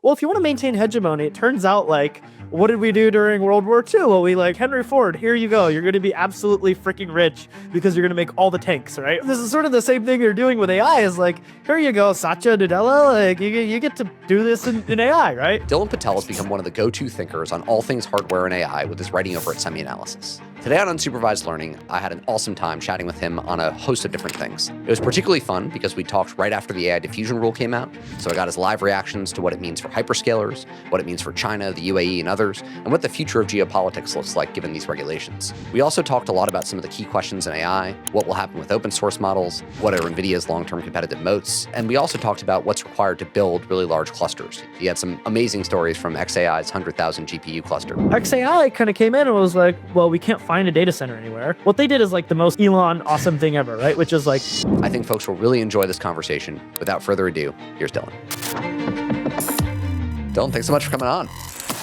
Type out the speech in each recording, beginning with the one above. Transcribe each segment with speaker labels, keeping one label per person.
Speaker 1: well, if you want to maintain hegemony, it turns out like, what did we do during World War II? Well, we like Henry Ford, here you go. You're going to be absolutely freaking rich because you're going to make all the tanks, right? This is sort of the same thing you're doing with AI is like, here you go, Satya Nadella, like you get to do this in AI, right?
Speaker 2: Dylan Patel has become one of the go-to thinkers on all things hardware and AI with his writing over at SemiAnalysis. Today on Unsupervised Learning, I had an awesome time chatting with him on a host of different things. It was particularly fun because we talked right after the AI diffusion rule came out, so I got his live reactions to what it means for hyperscalers, what it means for China, the UAE, and others, and what the future of geopolitics looks like given these regulations. We also talked a lot about some of the key questions in AI, what will happen with open source models, what are NVIDIA's long-term competitive moats, and we also talked about what's required to build really large clusters. He had some amazing stories from xAI's 100,000 GPU cluster.
Speaker 1: xAI kind of came in and was like, well, we can't find a data center anywhere. What they did is like the most Elon awesome thing ever, right? Which is like,
Speaker 2: I think folks will really enjoy this conversation. Without further ado, here's Dylan. Dylan, thanks so much for coming on.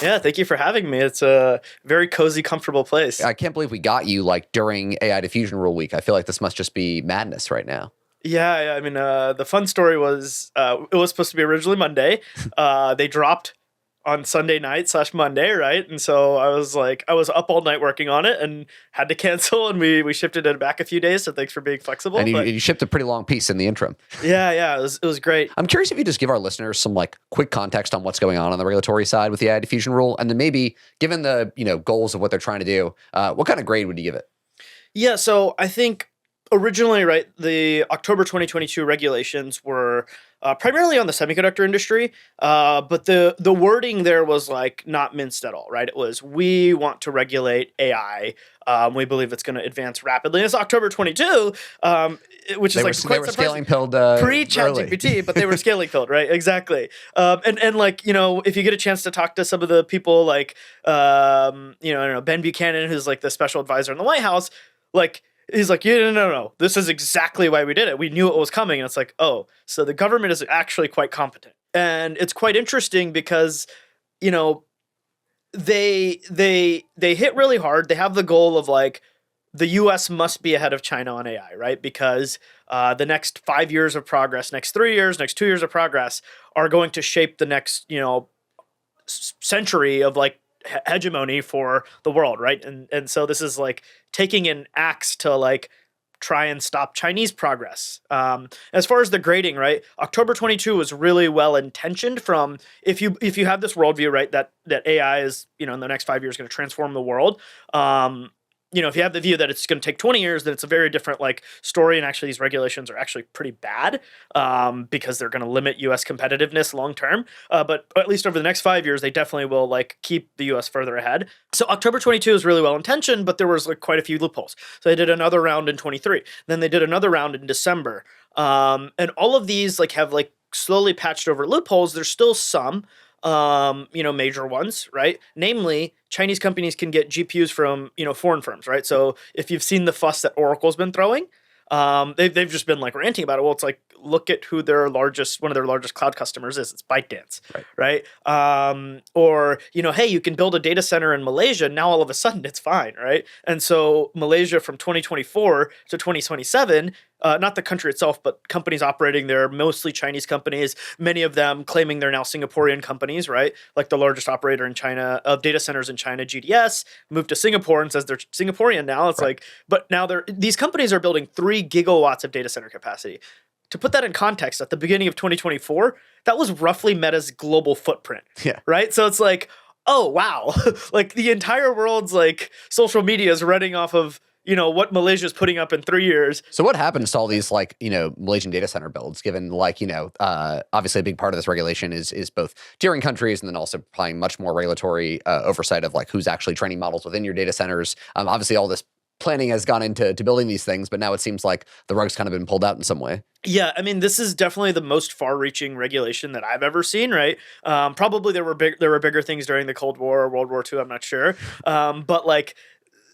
Speaker 3: Yeah, thank you for having me. It's a very cozy, comfortable place.
Speaker 2: I can't believe we got you like during AI diffusion rule week. I feel like this must just be madness right now.
Speaker 3: Yeah, I mean, the fun story was it was supposed to be originally Monday. They dropped on Sunday night / Monday, right? And so I was up all night working on it and had to cancel, and we shifted it back a few days. So thanks for being flexible.
Speaker 2: And you shipped a pretty long piece in the interim.
Speaker 3: Yeah, it was great.
Speaker 2: I'm curious if you just give our listeners some like quick context on what's going on the regulatory side with the AI diffusion rule, and then maybe given the goals of what they're trying to do, what kind of grade would you give it?
Speaker 3: Yeah, so I think originally, right, the October 2022 regulations were primarily on the semiconductor industry, but the wording there was like not minced at all, right? It was, we want to regulate AI. We believe it's going to advance rapidly. And it's October 22, which is like quite
Speaker 2: scaling pilled
Speaker 3: pre-ChatGPT, but they were scaling pilled, right? Exactly. And like, if you get a chance to talk to some of the people like, I don't know, Ben Buchanan, who's like the special advisor in the White House, like, he's like, yeah, no. This is exactly why we did it. We knew it was coming. And it's like, oh, so the government is actually quite competent. And it's quite interesting because, they hit really hard. They have the goal of like, the US must be ahead of China on AI, right? Because the next 5 years of progress, next 3 years, next 2 years of progress are going to shape the next, century of like hegemony for the world, right? And so this is like taking an axe to like try and stop Chinese progress. As far as the grading, right? October 22 was really well intentioned from if you have this worldview, right, that AI is, in the next 5 years going to transform the world. If you have the view that it's going to take 20 years, then it's a very different like story. And actually, these regulations are actually pretty bad because they're going to limit U.S. competitiveness long term. But at least over the next 5 years, they definitely will like keep the U.S. further ahead. So October 22 is really well intentioned, but there was like quite a few loopholes. So they did another round in 23. Then they did another round in December. And all of these like have like slowly patched over loopholes. There's still some. Major ones, right? Namely, Chinese companies can get GPUs from, foreign firms, right? So if you've seen the fuss that Oracle's been throwing, they've just been like ranting about it. Well, it's like, look at who one of their largest cloud customers is. It's ByteDance, right? Or, hey, you can build a data center in Malaysia. Now all of a sudden it's fine, right? And so Malaysia from 2024 to 2027, not the country itself, but companies operating there, mostly Chinese companies, many of them claiming they're now Singaporean companies, right? Like the largest operator in China of data centers in China, GDS, moved to Singapore and says they're Singaporean now. It's like, but now these companies are building 3 gigawatts of data center capacity. To put that in context, at the beginning of 2024, that was roughly Meta's global footprint, right? So it's like, oh, wow. Like the entire world's like social media is running off of what Malaysia is putting up in 3 years.
Speaker 2: So what happens to all these like, Malaysian data center builds, given like, obviously a big part of this regulation is both tiering countries and then also applying much more regulatory oversight of like who's actually training models within your data centers. Obviously all this planning has gone into building these things, but now it seems like the rug's kind of been pulled out in some way.
Speaker 3: Yeah, I mean, this is definitely the most far-reaching regulation that I've ever seen, right? Probably there were bigger things during the Cold War or World War II, I'm not sure. But like,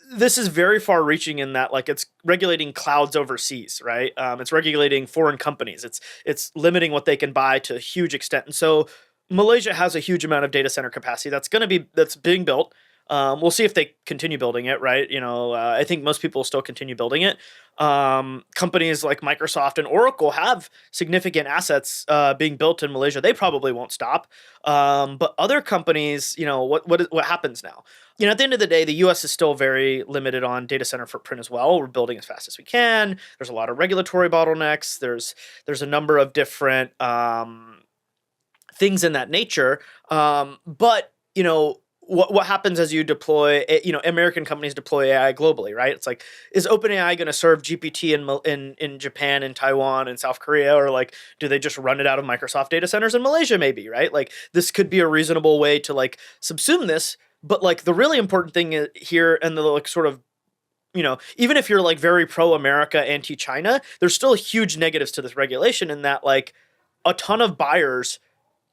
Speaker 3: this is very far-reaching in that, like, it's regulating clouds overseas, right? It's regulating foreign companies. It's limiting what they can buy to a huge extent. And so Malaysia has a huge amount of data center capacity that's being built. We'll see if they continue building it, right? I think most people will still continue building it. Companies like Microsoft and Oracle have significant assets being built in Malaysia. They probably won't stop. But other companies, what happens now? At the end of the day, the U.S. is still very limited on data center footprint as well. We're building as fast as we can. There's a lot of regulatory bottlenecks. There's a number of different things in that nature. But what happens as you deploy, American companies deploy AI globally, right? It's like, is OpenAI going to serve GPT in Japan and Taiwan and South Korea, or like, do they just run it out of Microsoft data centers in Malaysia maybe, right? Like, this could be a reasonable way to like subsume this. But like the really important thing here, and the like sort of, even if you're like very pro-America, anti-China, there's still huge negatives to this regulation in that like a ton of buyers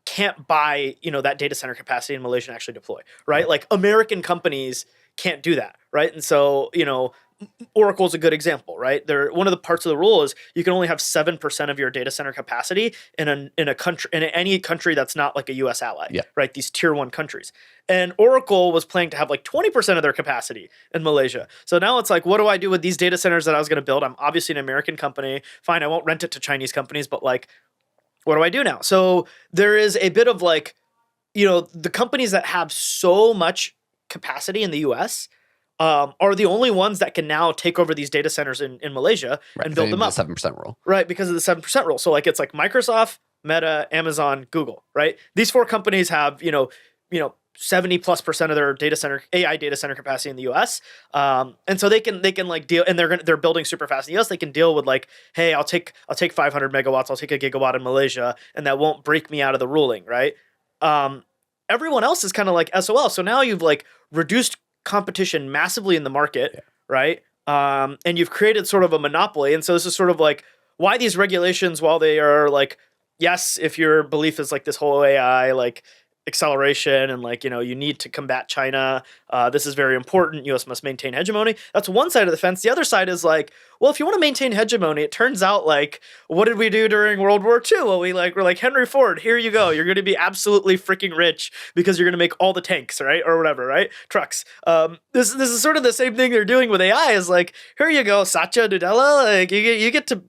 Speaker 3: can't buy, that data center capacity in Malaysia and actually deploy, right? Like American companies can't do that, right? And so, Oracle's a good example, right? One of the parts of the rule is you can only have 7% of your data center capacity in a country, in any country that's not like a US ally, right? These tier 1 countries. And Oracle was planning to have like 20% of their capacity in Malaysia. So now it's like, what do I do with these data centers that I was going to build? I'm obviously an American company. Fine, I won't rent it to Chinese companies, but like, what do I do now? So there is a bit of like, the companies that have so much capacity in the US are the only ones that can now take over these data centers in Malaysia and build them up.
Speaker 2: The 7% rule.
Speaker 3: Right, because of the 7% rule. So like it's like Microsoft, Meta, Amazon, Google, right? These 4 companies have, 70+% of their AI data center capacity in the US. And so they can like deal, and they're building super fast in the US. They can deal with like, hey, I'll take 500 megawatts, I'll take a gigawatt in Malaysia, and that won't break me out of the ruling, right? Everyone else is kind of like SOL. So now you've like reduced competition massively in the market, right? And you've created sort of a monopoly. And so this is sort of like why these regulations, while they are like, yes, if your belief is like this whole AI, like acceleration and like, you need to combat China. This is very important. US must maintain hegemony. That's one side of the fence. The other side is like, well, if you want to maintain hegemony, it turns out like, what did we do during World War II? Well, we're like, Henry Ford, here you go. You're going to be absolutely freaking rich because you're going to make all the tanks, right? Or whatever, right? Trucks. This is sort of the same thing they're doing with AI is like, here you go, Satya Nadella, like you get to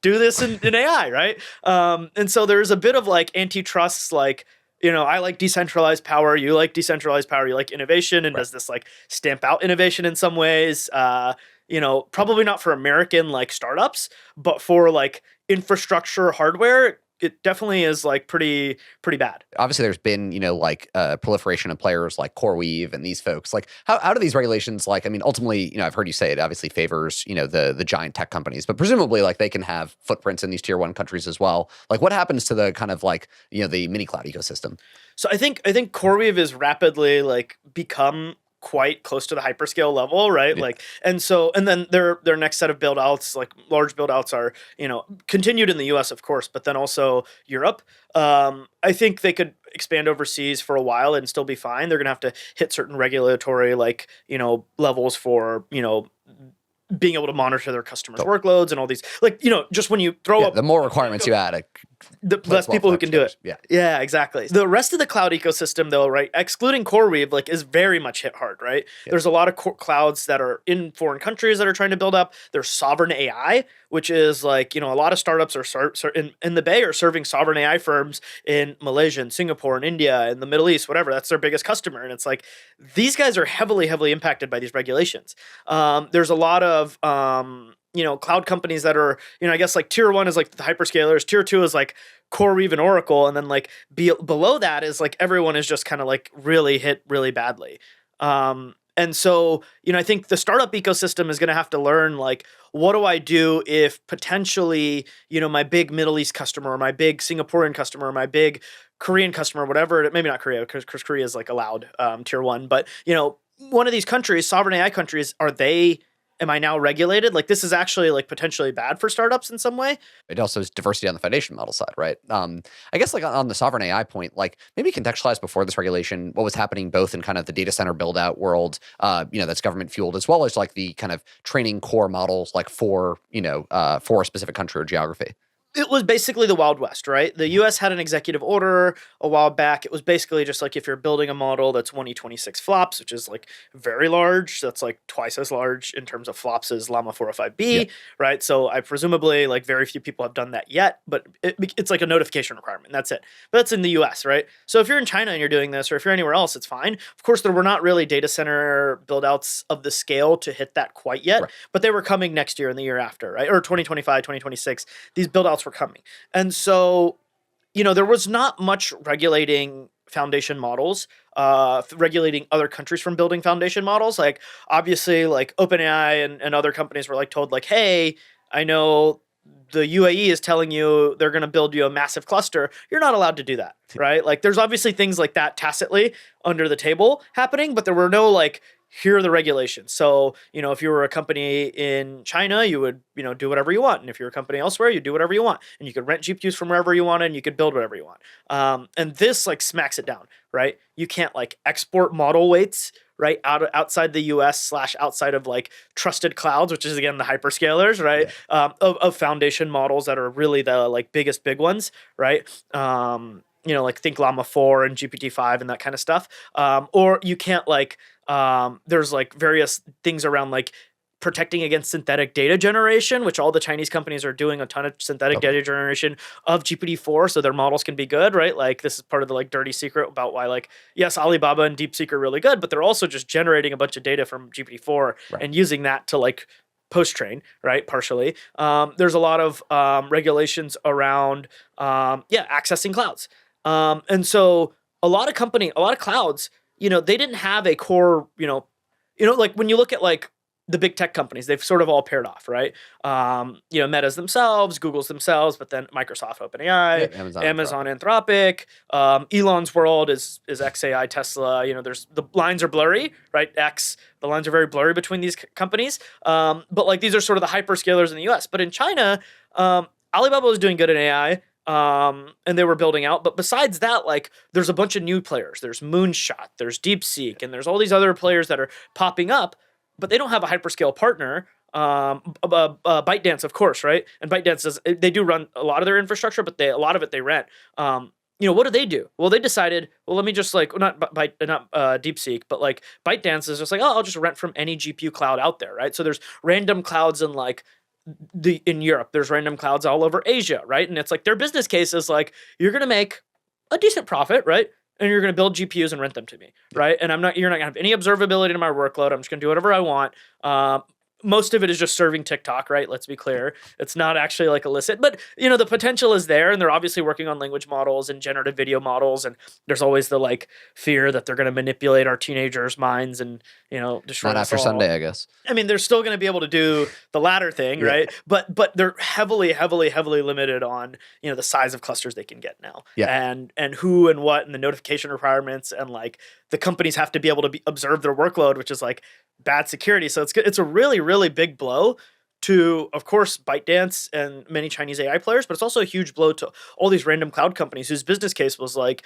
Speaker 3: do this in AI, right? And so there's a bit of like antitrust, like, I like decentralized power. You like decentralized power. You like innovation. And does this like stamp out innovation in some ways? Probably not for American like startups, but for like infrastructure hardware, it definitely is like pretty bad.
Speaker 2: Obviously, there's been, proliferation of players like CoreWeave and these folks. Like, how do these regulations, like, I mean, ultimately, I've heard you say it obviously favors, the giant tech companies, but presumably, like, they can have footprints in these tier 1 countries as well. Like, what happens to the kind of like, the mini cloud ecosystem?
Speaker 3: So I think CoreWeave is rapidly like become quite close to the hyperscale level, right? Yeah. Like, and then their next set of build outs, like large build outs, are continued in the US, of course, but then also Europe. I think they could expand overseas for a while and still be fine. They're gonna have to hit certain regulatory like levels for being able to monitor their customers' workloads and all these, like, just when you throw up
Speaker 2: the more requirements you add,
Speaker 3: the less people who can do it. Yeah, exactly. The rest of the cloud ecosystem, though, right, excluding CoreWeave, like, is very much hit hard, right? There's a lot of clouds that are in foreign countries that are trying to build up. There's sovereign AI, which is like, a lot of startups are in the Bay are serving sovereign AI firms in Malaysia and Singapore and India and the Middle East, whatever. That's their biggest customer. And it's like, these guys are heavily impacted by these regulations. There's a lot of cloud companies that are, I guess like tier 1 is like the hyperscalers, tier 2 is like CoreWeave and Oracle, and then like below that is like everyone is just kind of like really hit really badly. And so, I think the startup ecosystem is going to have to learn, like, what do I do if potentially, my big Middle East customer or my big Singaporean customer or my big Korean customer, whatever, maybe not Korea, because Korea is like allowed tier 1, but, one of these countries, sovereign AI countries, am I now regulated? Like, this is actually like potentially bad for startups in some way.
Speaker 2: It also is diversity on the foundation model side, right? I guess like on the sovereign AI point, like maybe contextualize before this regulation what was happening both in kind of the data center build out world, that's government fueled, as well as like the kind of training core models like for a specific country or geography.
Speaker 3: it was basically the Wild West, right? The US had an executive order a while back. It was basically just like if you're building a model that's 1E26 flops, which is like very large, that's like twice as large in terms of flops as Llama 405B, right? So I presumably like very few people have done that yet, but it's like a notification requirement. That's it. But that's in the US, right? So if you're in China and you're doing this, or if you're anywhere else, it's fine. Of course, there were not really data center build-outs of the scale to hit that quite yet, but they were coming next year and the year after, right? Or 2025, 2026. These build-outs were coming. And so, there was not much regulating foundation models, regulating other countries from building foundation models. Like, obviously, like OpenAI and other companies were like told like, hey, I know the UAE is telling you they're going to build you a massive cluster. You're not allowed to do that, right? Like, there's obviously things like that tacitly under the table happening, but there were no like, here are the regulations. So, if you were a company in China, you would, do whatever you want. And if you're a company elsewhere, you do whatever you want. And you could rent GPUs from wherever you want, and you could build whatever you want. And this like smacks it down, right? You can't like export model weights, right, outside the US / outside of like trusted clouds, which is again the hyperscalers, right? Of foundation models that are really the like biggest big ones, right? Like think Llama 4 and GPT-5 and that kind of stuff. Or you can't like, there's like various things around like protecting against synthetic data generation, which all the Chinese companies are doing a ton of synthetic data generation of GPT-4 so their models can be good, right? Like this is part of the like dirty secret about why like, yes, Alibaba and DeepSeek are really good, but they're also just generating a bunch of data from GPT-4 and using that to like post-train, right? Partially. There's a lot of regulations around, accessing clouds. And so a lot of clouds, they didn't have a core, like when you look at like the big tech companies, they've sort of all paired off, right? Meta's themselves, Google's themselves, but then Microsoft, OpenAI, Amazon, Anthropic, Elon's world is xAI, Tesla. There's the lines are blurry, right? The lines are very blurry between these companies. But like these are sort of the hyperscalers in the US. But in China, Alibaba was doing good in AI. And they were building out. But besides that, like there's a bunch of new players. There's Moonshot, there's DeepSeek, and there's all these other players that are popping up, but they don't have a hyperscale partner. ByteDance, of course, right? And ByteDance they do run a lot of their infrastructure, but a lot of it they rent. What do they do? Well, they decided, well, let me just like, not DeepSeek, but like ByteDance is just like, oh, I'll just rent from any GPU cloud out there, right? So there's random clouds in like in Europe, there's random clouds all over Asia, right? And it's like their business case is like, you're going to make a decent profit, right? And you're going to build GPUs and rent them to me, right? And you're not going to have any observability to my workload. I'm just going to do whatever I want. Most of it is just serving TikTok, right? Let's be clear. It's not actually like illicit, but the potential is there, and they're obviously working on language models and generative video models, and there's always the like fear that they're going to manipulate our teenagers' minds and destroy
Speaker 2: Not
Speaker 3: us
Speaker 2: after
Speaker 3: all.
Speaker 2: Sunday, I guess.
Speaker 3: I mean, they're still going to be able to do the latter thing, right? But they're heavily limited on the size of clusters they can get now, and who and what and the notification requirements, and like the companies have to be able to observe their workload, which is like bad security. So it's a really, really big blow to, of course, ByteDance and many Chinese AI players, but it's also a huge blow to all these random cloud companies whose business case was like,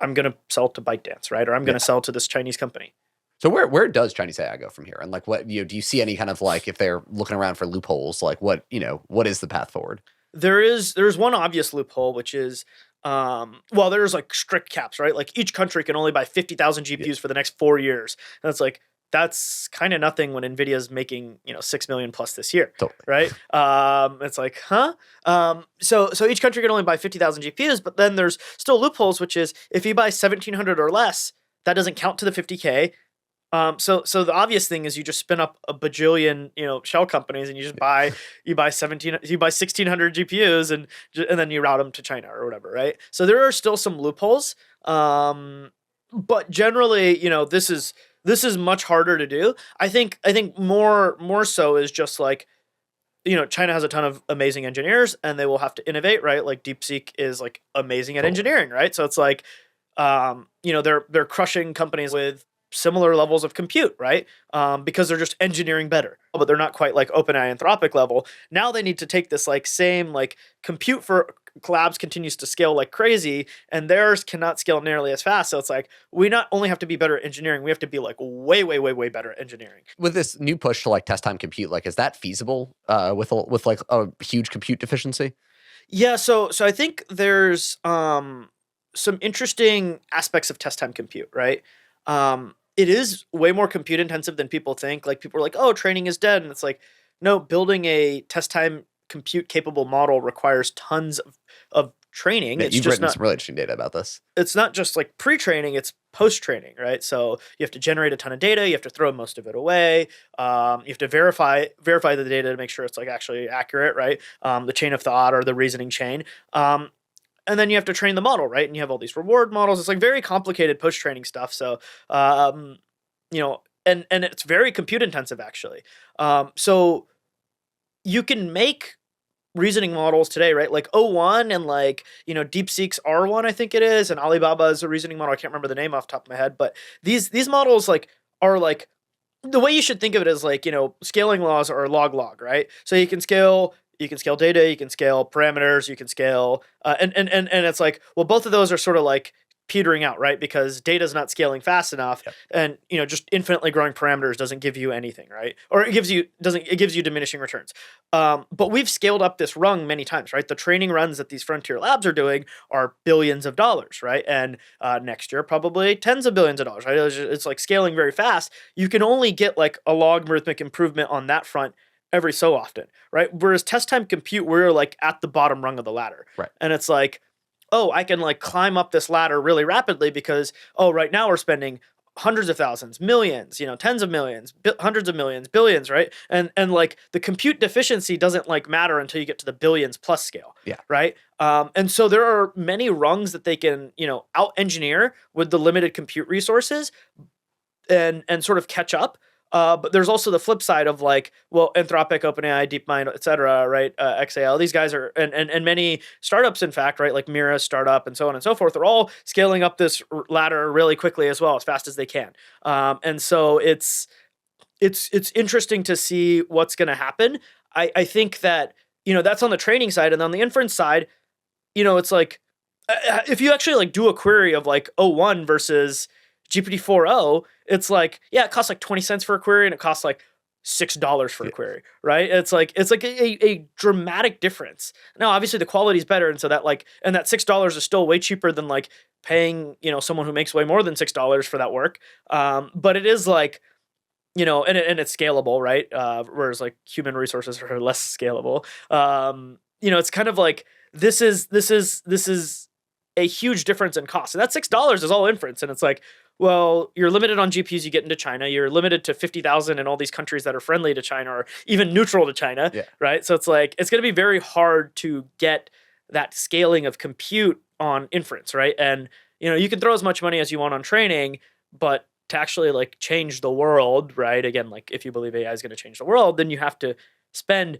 Speaker 3: I'm going to sell to ByteDance, right? Or I'm going to sell to this Chinese company.
Speaker 2: So where does Chinese AI go from here? And like what, do you see any kind of like, if they're looking around for loopholes, like what is the path forward?
Speaker 3: There's one obvious loophole, which is, there's like strict caps, right? Like each country can only buy 50,000 GPUs for the next 4 years. And it's like, that's kind of nothing when NVIDIA's making, 6 million plus this year, right? It's like, huh? So each country can only buy 50,000 GPUs, but then there's still loopholes, which is if you buy 1,700 or less, that doesn't count to the 50K. So the obvious thing is you just spin up a bajillion, shell companies, and you buy 1,600 GPUs and then you route them to China or whatever, right? So there are still some loopholes, but generally, this is much harder to do. I think more so is just like, China has a ton of amazing engineers and they will have to innovate, right? Like DeepSeek is like amazing at engineering, right? So it's like, they're crushing companies with similar levels of compute, right? Because they're just engineering better, but they're not quite like OpenAI Anthropic level. Now they need to take this like same like compute for collabs continues to scale like crazy, and theirs cannot scale nearly as fast. So it's like we not only have to be better at engineering, we have to be like way better at engineering.
Speaker 2: With this new push to like test time compute, like is that feasible with like a huge compute deficiency?
Speaker 3: Yeah, so I think there's some interesting aspects of test time compute, right? It is way more compute intensive than people think. Like people are like, "Oh, training is dead," and it's like, no, building a test time compute capable model requires tons of training.
Speaker 2: Yeah,
Speaker 3: It's
Speaker 2: you've
Speaker 3: just
Speaker 2: written
Speaker 3: not
Speaker 2: some really interesting data about this.
Speaker 3: it's not just like pre-training, it's post-training, right? So you have to generate a ton of data, you have to throw most of it away, you have to verify the data to make sure it's like actually accurate, right? The chain of thought or the reasoning chain. And then you have to train the model, right? And you have all these reward models. It's like very complicated post-training stuff. So you know, and it's very compute intensive actually. So you can make reasoning models today, right? Like O1 and like, DeepSeek's R1, I think it is, and Alibaba is a reasoning model. I can't remember the name off the top of my head, but these models like are like the way you should think of it is like, scaling laws are log, right? So you can scale data, you can scale parameters, you can scale and it's like, well, both of those are sort of like petering out, right? Because data is not scaling fast enough.
Speaker 2: Yep.
Speaker 3: And just infinitely growing parameters doesn't give you anything, right? Or it gives you diminishing returns. But we've scaled up this rung many times, right? The training runs that these frontier labs are doing are billions of dollars, right? And next year probably tens of billions of dollars, right? It's like scaling very fast. You can only get like a logarithmic improvement on that front every so often, right? Whereas test time compute, we're like at the bottom rung of the ladder.
Speaker 2: Right.
Speaker 3: And it's like, oh, I can like climb up this ladder really rapidly because, right now we're spending hundreds of thousands, millions, tens of millions, hundreds of millions, billions, right? And like the compute deficiency doesn't like matter until you get to the billions plus scale.
Speaker 2: Yeah.
Speaker 3: Right. And so there are many rungs that they can, out engineer with the limited compute resources and sort of catch up. But there's also the flip side of like, well, Anthropic, OpenAI, DeepMind, et cetera, right? xAI, these guys are, and many startups, in fact, right? Like Mira's startup and so on and so forth, they're all scaling up this ladder really quickly as well, as fast as they can. And so it's interesting to see what's going to happen. I think that, that's on the training side. And on the inference side, it's like, if you actually like do a query of like O1 versus GPT-4o, it's like, yeah, it costs like 20 cents for a query and it costs like $6 for a query, right? It's like a dramatic difference. Now, obviously the quality is better. And so that like, and that $6 is still way cheaper than like paying, someone who makes way more than $6 for that work. But it is like, and it's scalable, right? Whereas like human resources are less scalable. It's kind of like, this is a huge difference in cost. And that $6 is all inference. And it's like, well, you're limited on GPUs you get into China. You're limited to 50,000 in all these countries that are friendly to China or even neutral to China, right? So it's like, it's going to be very hard to get that scaling of compute on inference, right? And, you can throw as much money as you want on training, but to actually like change the world, right? Again, like if you believe AI is going to change the world, then you have to spend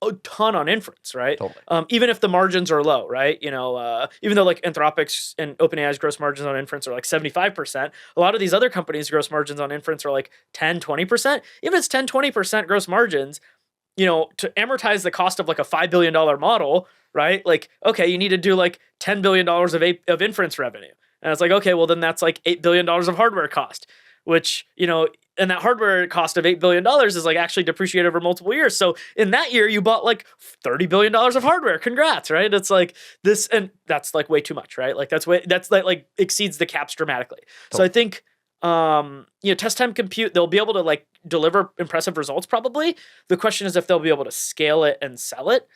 Speaker 3: a ton on inference, right?
Speaker 2: Totally.
Speaker 3: Even if the margins are low, right? Even though like Anthropic's and OpenAI's gross margins on inference are like 75%, a lot of these other companies' gross margins on inference are like 10, 20%. Even if it's 10, 20% gross margins, to amortize the cost of like a $5 billion model, right? Like, okay, you need to do like $10 billion of inference revenue. And it's like, okay, well then that's like $8 billion of hardware cost, which, and that hardware cost of $8 billion is like actually depreciated over multiple years. So in that year, you bought like $30 billion of hardware. Congrats, right? It's like this, and that's like way too much, right? Like that's like exceeds the caps dramatically. Totally. So I think, test time compute, they'll be able to like deliver impressive results probably. The question is if they'll be able to scale it and sell it.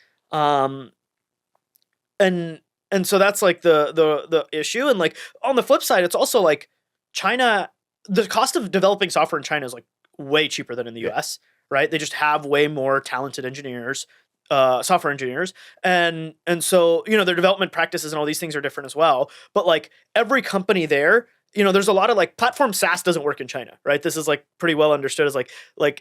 Speaker 3: And so that's like the issue. And like on the flip side, it's also like China, the cost of developing software in China is like way cheaper than in the US, right? They just have way more talented engineers, software engineers. And so, their development practices and all these things are different as well. But like every company there, there's a lot of like platform SaaS doesn't work in China, right? This is like pretty well understood as like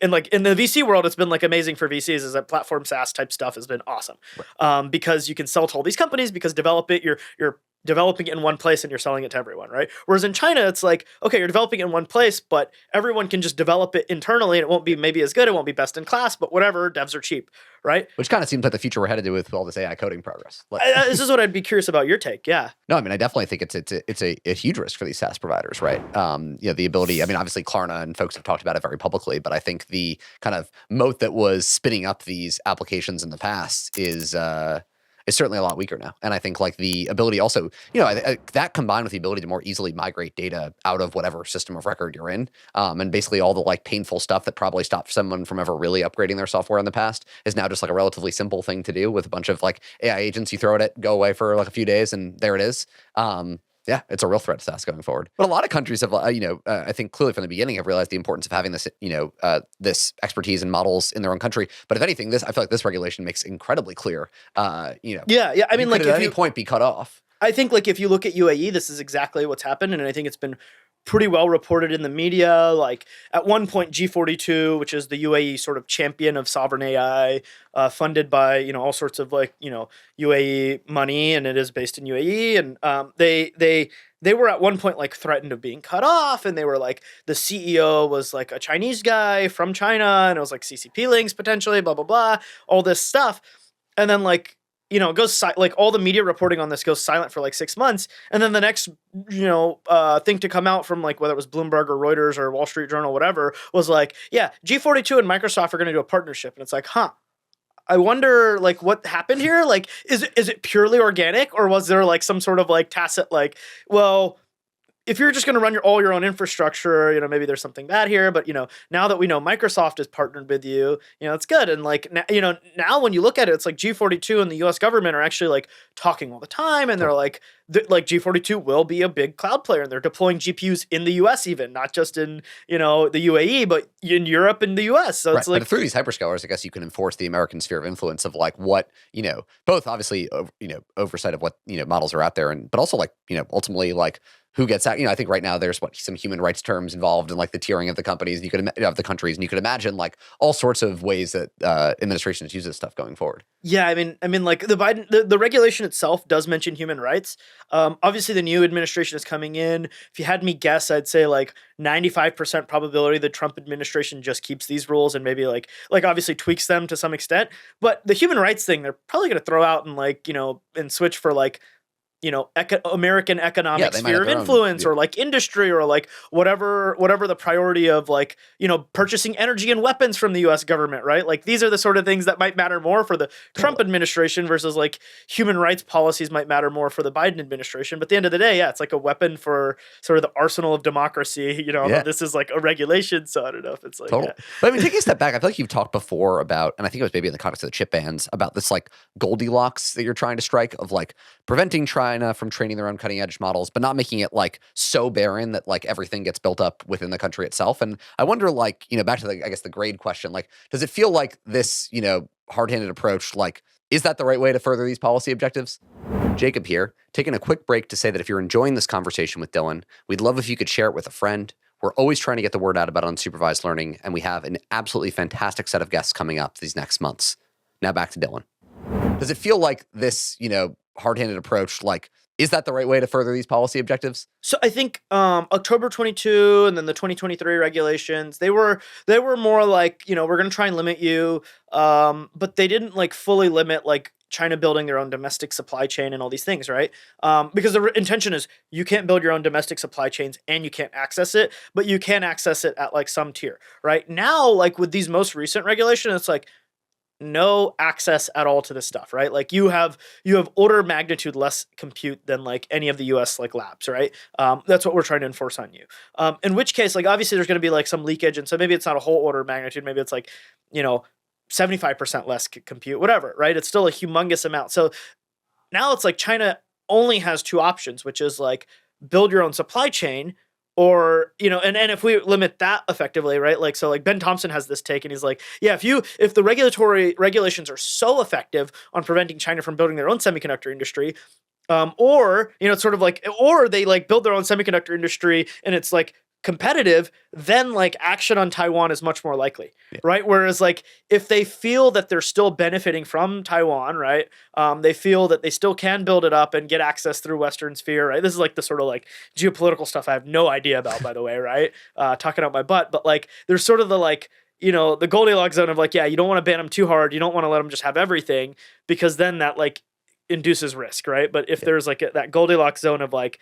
Speaker 3: in the VC world, it's been like amazing for VCs is that platform SaaS type stuff has been awesome. Right. Because you can sell to all these companies because you're developing it in one place and you're selling it to everyone, right? Whereas in China, it's like, okay, you're developing it in one place, but everyone can just develop it internally and it won't be maybe as good, it won't be best in class, but whatever, devs are cheap, right?
Speaker 2: Which kind of seems like the future we're headed to with all this AI coding progress.
Speaker 3: This is what I'd be curious about your take, yeah.
Speaker 2: No, I mean, I definitely think it's a huge risk for these SaaS providers, right? The ability, I mean, obviously Klarna and folks have talked about it very publicly, but I think the kind of moat that was spinning up these applications in the past is is certainly a lot weaker now. And I think like the ability also, that combined with the ability to more easily migrate data out of whatever system of record you're in, and basically all the like painful stuff that probably stopped someone from ever really upgrading their software in the past is now just like a relatively simple thing to do with a bunch of like AI agents. You throw it at, go away for like a few days, and there it is. Yeah, it's a real threat to us going forward. But a lot of countries have, I think clearly from the beginning have realized the importance of having this, this expertise and models in their own country. But if anything, I feel like this regulation makes incredibly clear,
Speaker 3: Yeah. I mean, like
Speaker 2: at any point be cut off.
Speaker 3: I think like if you look at UAE, this is exactly what's happened. And I think it's been pretty well reported in the media. Like at one point, G42, which is the UAE sort of champion of sovereign AI, funded by, all sorts of like, UAE money, and it is based in UAE. And they were at one point like threatened of being cut off. And they were like, the CEO was like a Chinese guy from China, and it was like CCP links potentially, blah, blah, blah, all this stuff. And then like, it goes like all the media reporting on this goes silent for like 6 months, and then the next thing to come out from like whether it was Bloomberg or Reuters or Wall Street Journal, whatever, was like, yeah, G42 and Microsoft are going to do a partnership, and it's like, I wonder like what happened here. Like, is it purely organic, or was there like some sort of like tacit like, well, if you're just going to run all your own infrastructure, maybe there's something bad here. But, now that we know Microsoft is partnered with you, it's good. And like, now when you look at it, it's like G42 and the US government are actually like talking all the time. And they're like G42 will be a big cloud player, and they're deploying GPUs in the US even, not just in, the UAE, but in Europe and the US. So it's like,
Speaker 2: but through these hyperscalers, I guess you can enforce the American sphere of influence of like what, both obviously, oversight of what, models are out there, but also like, ultimately like, who gets out? I think right now there's some human rights terms involved in like the tiering of the companies, and you could of the countries, and you could imagine like all sorts of ways that administrations use this stuff going forward.
Speaker 3: Yeah, I mean, like the Biden, the regulation itself does mention human rights. Obviously, the new administration is coming in. If you had me guess, I'd say like 95% probability the Trump administration just keeps these rules and maybe like obviously tweaks them to some extent. But the human rights thing, they're probably going to throw out and like and switch for like American economic sphere of influence, or like industry, or like whatever the priority of like, purchasing energy and weapons from the US government, right? Like these are the sort of things that might matter more for the Trump administration versus like human rights policies might matter more for the Biden administration. But at the end of the day, yeah, it's like a weapon for sort of the arsenal of democracy, this is like a regulation. So I don't know if it's like,
Speaker 2: But I mean, taking a step back, I feel like you've talked before about, and I think it was maybe in the context of the chip bans, about this like Goldilocks that you're trying to strike of like preventing China from training their own cutting edge models, but not making it like so barren that like everything gets built up within the country itself. And I wonder, like, back to the, I guess the grade question, like, does it feel like this, hard-handed approach, like, is that the right way to further these policy objectives? Jacob here, taking a quick break to say that if you're enjoying this conversation with Dylan, we'd love if you could share it with a friend. We're always trying to get the word out about unsupervised learning, and we have an absolutely fantastic set of guests coming up these next months. Now back to Dylan. Does it feel like this, hard-handed approach, like, is that the right way to further these policy objectives?
Speaker 3: So I think October 22 and then the 2023 regulations, they were more like, we're going to try and limit you, but they didn't like fully limit like China building their own domestic supply chain and all these things, right? Because the intention is you can't build your own domestic supply chains and you can't access it, but you can access it at like some tier, right? Now, like with these most recent regulations, it's like, no access at all to this stuff, right? Like you have order of magnitude less compute than like any of the US like labs, right? That's what we're trying to enforce on you. In which case, like obviously there's going to be like some leakage, and so maybe it's not a whole order of magnitude, maybe it's like 75% less compute, whatever, right? It's still a humongous amount. So now it's like China only has two options, which is like build your own supply chain, or, and if we limit that effectively, right? Like, so like Ben Thompson has this take, and he's like, yeah, if the regulatory regulations are so effective on preventing China from building their own semiconductor industry, or, it's sort of like, or they like build their own semiconductor industry and it's like competitive, then like action on Taiwan is much more likely, right? Whereas like if they feel that they're still benefiting from Taiwan, right? They feel that they still can build it up and get access through Western sphere, right? This is like the sort of like geopolitical stuff I have no idea about, by the way, right? Talking out my butt, but like there's sort of the like, the Goldilocks zone of like, yeah, you don't want to ban them too hard. You don't want to let them just have everything, because then that like induces risk, right? But if there's like that Goldilocks zone of like,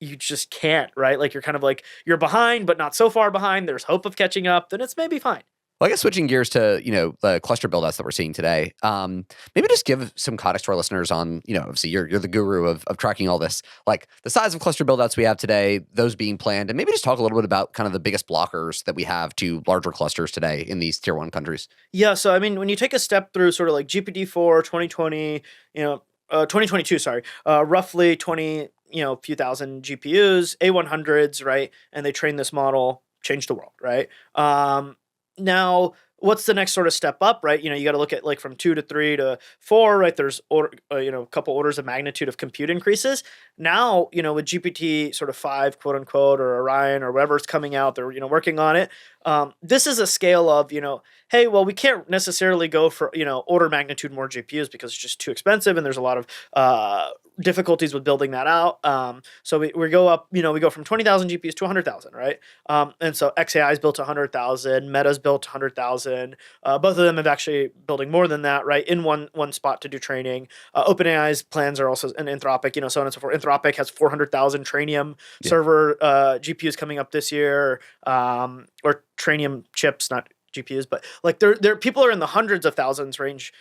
Speaker 3: you just can't, right? Like you're kind of like, you're behind, but not so far behind. There's hope of catching up. Then it's maybe fine.
Speaker 2: Well, I guess switching gears to, the cluster buildouts that we're seeing today, maybe just give some context to our listeners on, obviously you're the guru of tracking all this, like the size of cluster buildouts we have today, those being planned, and maybe just talk a little bit about kind of the biggest blockers that we have to larger clusters today in these tier 1 countries.
Speaker 3: Yeah, so I mean, when you take a step through sort of like GPT-4, 2020, 2022, sorry, roughly 20, few thousand GPUs, A100s, right? And they train this model, change the world, right? Now, what's the next sort of step up, right? You got to look at like from 2 to 3 to 4, right? There's a couple orders of magnitude of compute increases. Now, with GPT sort of 5, quote unquote, or Orion or whatever's coming out, they're working on it. This is a scale of hey, well, we can't necessarily go for order magnitude more GPUs because it's just too expensive, and there's a lot of difficulties with building that out. So we go up, we go from 20,000 GPUs to 100,000, right? And so xAI's built 100,000, Meta's built 100,000. Both of them have actually building more than that, right? In one spot to do training. OpenAI's plans are also, and Anthropic, so on and so forth. Anthropic has 400,000 Trainium server GPUs coming up this year, or Trainium chips, not GPUs, but like there people are in the hundreds of thousands range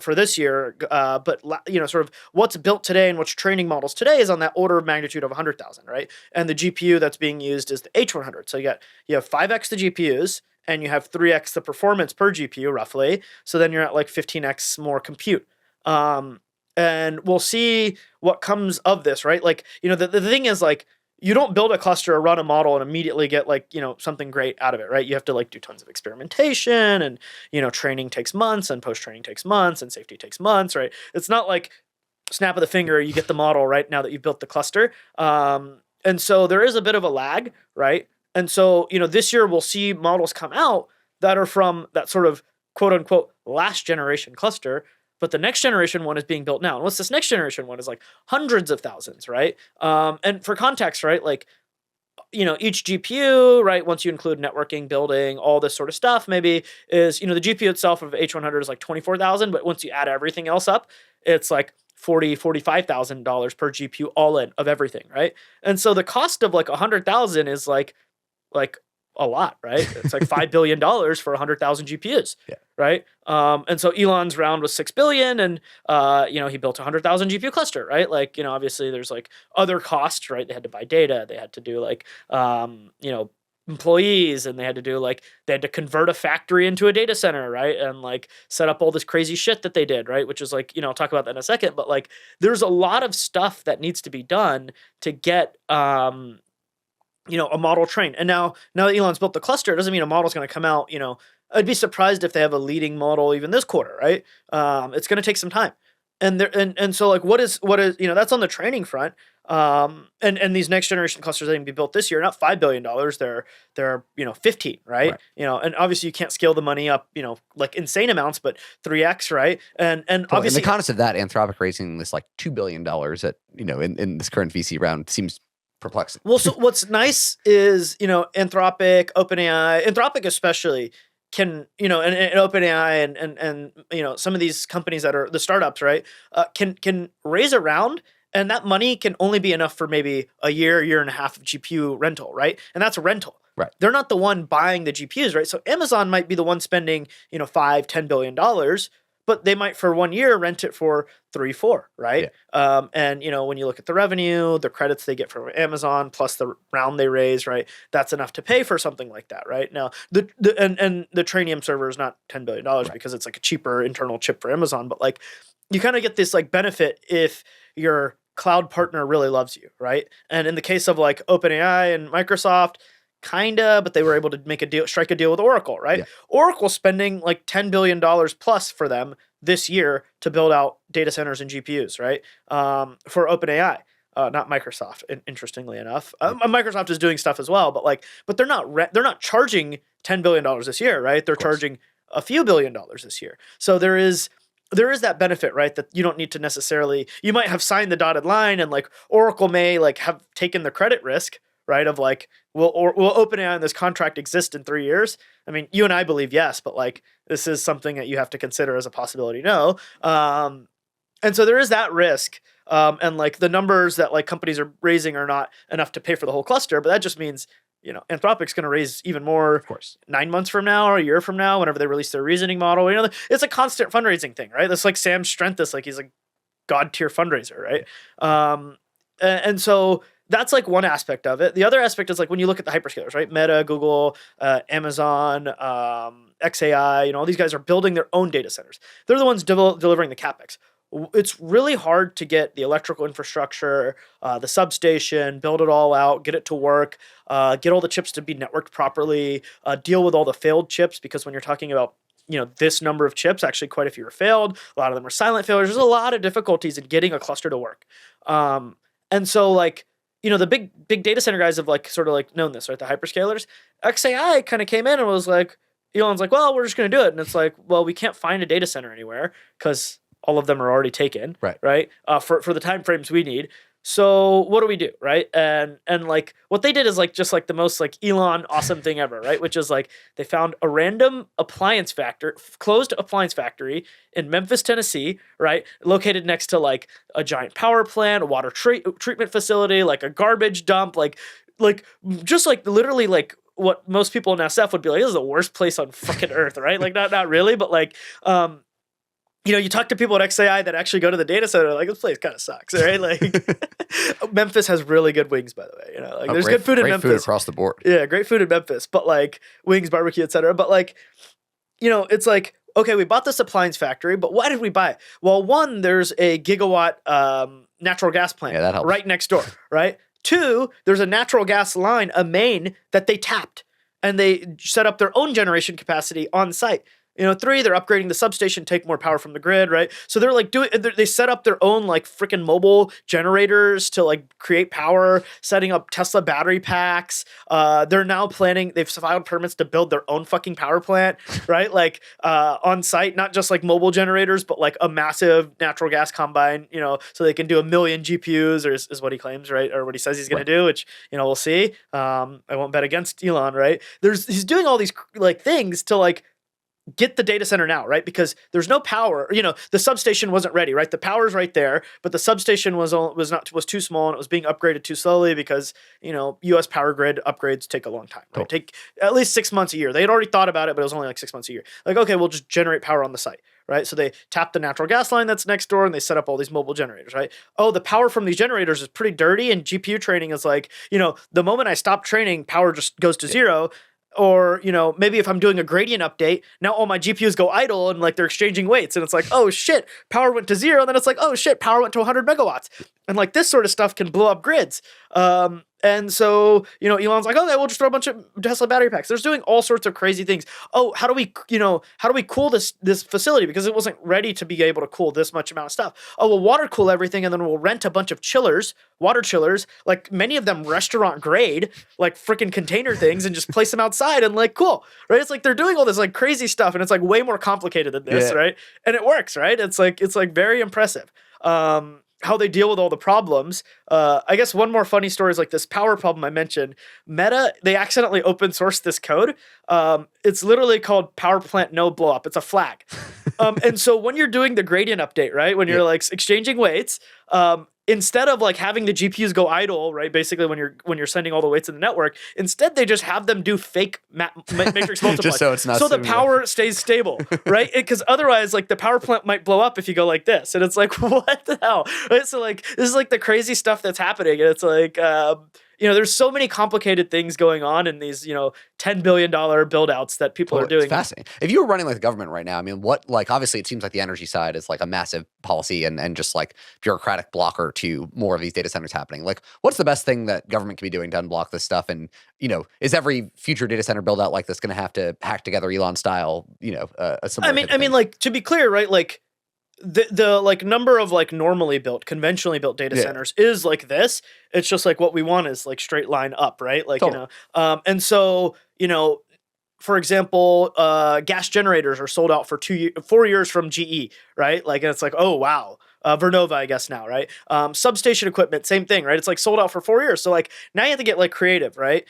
Speaker 3: for this year. But sort of what's built today and what's training models today is on that order of magnitude of 100,000, right? And the GPU that's being used is the H100. So you have 5x the GPUs and you have 3x the performance per GPU roughly. So then you're at like 15x more compute. And we'll see what comes of this, right? Like, the thing is like, you don't build a cluster or run a model and immediately get like, something great out of it, right? You have to like do tons of experimentation, and, training takes months, and post-training takes months, and safety takes months, right? It's not like snap of the finger, you get the model right now that you've built the cluster. And so there is a bit of a lag, right? And so, this year we'll see models come out that are from that sort of quote unquote last generation cluster. But the next generation one is being built now. And what's this next generation one is like hundreds of thousands, right? And for context, right, like, each GPU, right, once you include networking, building, all this sort of stuff, maybe is, the GPU itself of H100 is like 24,000, but once you add everything else up, it's like $45,000 per GPU all in of everything, right? And so the cost of like 100,000 is like a lot, right? It's like $5 billion for 100,000 GPUs, right? And so Elon's round was $6 billion, and he built a 100,000 GPU cluster, right? Like, obviously there's like other costs, right? They had to buy data, they had to do like employees, and they had to convert a factory into a data center, right? And like set up all this crazy shit that they did, right? Which is like, I'll talk about that in a second, but like there's a lot of stuff that needs to be done to get a model trained. And now that Elon's built the cluster, it doesn't mean a model's going to come out, I'd be surprised if they have a leading model even this quarter, right? It's going to take some time. And so like, what is, that's on the training front. And these next generation clusters that can be built this year, not $5 billion, they're 15, right? And obviously you can't scale the money up, like insane amounts, but 3x, right? And obviously
Speaker 2: in the context of that, Anthropic raising this like $2 billion at, in this current VC round seems perplexing.
Speaker 3: Well, so what's nice is, Anthropic, OpenAI, Anthropic especially can, and OpenAI and some of these companies that are the startups, right, can raise a round, and that money can only be enough for maybe a year and a half of GPU rental, right? And that's a rental.
Speaker 2: Right.
Speaker 3: They're not the one buying the GPUs, right? So Amazon might be the one spending, $5-10 billion, but they might for 1 year rent it for 3-4, right? Yeah. And when you look at the revenue, the credits they get from Amazon plus the round they raise, right? That's enough to pay for something like that, right? Now the Trainium server is not $10 billion because it's like a cheaper internal chip for Amazon, but like you kind of get this like benefit if your cloud partner really loves you, right? And in the case of like OpenAI and Microsoft, kinda, but they were able to strike a deal with Oracle, right? Yeah. Oracle's spending like $10 billion plus for them this year to build out data centers and GPUs, right? For OpenAI, not Microsoft. Interestingly enough, Microsoft is doing stuff as well, but they're not charging $10 billion this year, right? They're charging a few $1 billion this year. So there is that benefit, right? That you don't need to necessarily. You might have signed the dotted line, and like Oracle may like have taken the credit risk, right? Of like, will OpenAI and this contract exist in 3 years? I mean, you and I believe yes, but like this is something that you have to consider as a possibility. No. And so there is that risk. And like the numbers that like companies are raising are not enough to pay for the whole cluster, but that just means, Anthropic's going to raise even more,
Speaker 2: Of course.
Speaker 3: 9 months from now or a year from now, whenever they release their reasoning model. It's a constant fundraising thing, right? That's like Sam Strenthus, like he's a god tier fundraiser, right? And so that's like one aspect of it. The other aspect is like when you look at the hyperscalers, right? Meta, Google, Amazon, xAI, all these guys are building their own data centers. They're the ones delivering the CapEx. It's really hard to get the electrical infrastructure, the substation, build it all out, get it to work, get all the chips to be networked properly, deal with all the failed chips, because when you're talking about this number of chips, actually quite a few are failed. A lot of them are silent failures. There's a lot of difficulties in getting a cluster to work. And so like, the big data center guys have like sort of like known this, right? The hyperscalers. xAI kind of came in and was like, Elon's like, well, we're just going to do it. And it's like, well, we can't find a data center anywhere because all of them are already taken, right? For the time frames we need. So what do we do, right? And like what they did is like just like the most like Elon awesome thing ever, right? Which is like they found a random closed appliance factory in Memphis, Tennessee, right? Located next to like a giant power plant, a water treatment facility, like a garbage dump, like just like literally like what most people in SF would be like, this is the worst place on fucking earth, right? Like not really, but like you talk to people at xAI that actually go to the data center, like this place kind of sucks, right? Like Memphis has really good wings, by the way. Like there's good food in Memphis.
Speaker 2: Great food across the board.
Speaker 3: Yeah, great food in Memphis, but like wings, barbecue, etc. But like, it's like, okay, we bought this appliance factory, but why did we buy it? Well, one, there's a gigawatt natural gas plant right next door, right? Two, there's a natural gas line, a main that they tapped, and they set up their own generation capacity on site. Three, they're upgrading the substation, take more power from the grid, right? So they're like they set up their own like freaking mobile generators to like create power, setting up Tesla battery packs. They're now they've filed permits to build their own fucking power plant, right? Like on site, not just like mobile generators, but like a massive natural gas combine, so they can do 1 million GPUs, or is what he claims, right? Or what he says he's going to do, which, we'll see. I won't bet against Elon, right? He's doing all these like things to like get the data center now, right? Because there's no power. The substation wasn't ready, right? The power's right there, but the substation was too small and it was being upgraded too slowly because U.S. power grid upgrades take a long time. Right? Take at least 6 months a year. They had already thought about it, but it was only like 6 months a year. Like, okay, we'll just generate power on the site, right? So they tap the natural gas line that's next door and they set up all these mobile generators, right? Oh, the power from these generators is pretty dirty, and GPU training is like, the moment I stop training, power just goes to zero. Or, maybe if I'm doing a gradient update, now all my GPUs go idle and like they're exchanging weights. And it's like, oh shit, power went to zero. And then it's like, oh shit, power went to 100 megawatts. And like this sort of stuff can blow up grids. And so, Elon's like, okay, we'll just throw a bunch of Tesla battery packs. There's doing all sorts of crazy things. Oh, how do we cool this facility? Because it wasn't ready to be able to cool this much amount of stuff. Oh, we'll water cool everything, and then we'll rent a bunch of water chillers, like many of them restaurant grade, like freaking container things, and just place them outside and like, cool, right? It's like they're doing all this like crazy stuff, and it's like way more complicated than this, right? And it works, right? It's like very impressive. How they deal with all the problems. I guess one more funny story is like this power problem I mentioned. Meta, they accidentally open sourced this code. It's literally called power plant no blow up. It's a flag. And so when you're doing the gradient update, right, when you're like exchanging weights, instead of like having the GPUs go idle, right, basically when you're sending all the weights in the network, instead they just have them do fake matrix multiplies.
Speaker 2: Just so it's not
Speaker 3: so the power stays stable, right? Because otherwise, like the power plant might blow up if you go like this, and it's like, what the hell, right? So like this is like the crazy stuff that's happening, and it's like there's so many complicated things going on in these, $10 billion build-outs that people are doing.
Speaker 2: It's fascinating. If you were running like the government right now, I mean, what, like, obviously it seems like the energy side is like a massive policy and just like bureaucratic blocker to more of these data centers happening. Like, what's the best thing that government can be doing to unblock this stuff? And, is every future data center build out like this going to have to hack together Elon style, a similar
Speaker 3: I mean, like, to be clear, right? Like, the like number of like conventionally built data centers is like this. It's just like what we want is like straight line up, right? Like,
Speaker 2: totally.
Speaker 3: And so, for example, gas generators are sold out for 4 years from GE, right? Like, and it's like, oh, wow. Vernova, I guess now, right? Substation equipment, same thing, right? It's like sold out for 4 years. So like now you have to get like creative, right?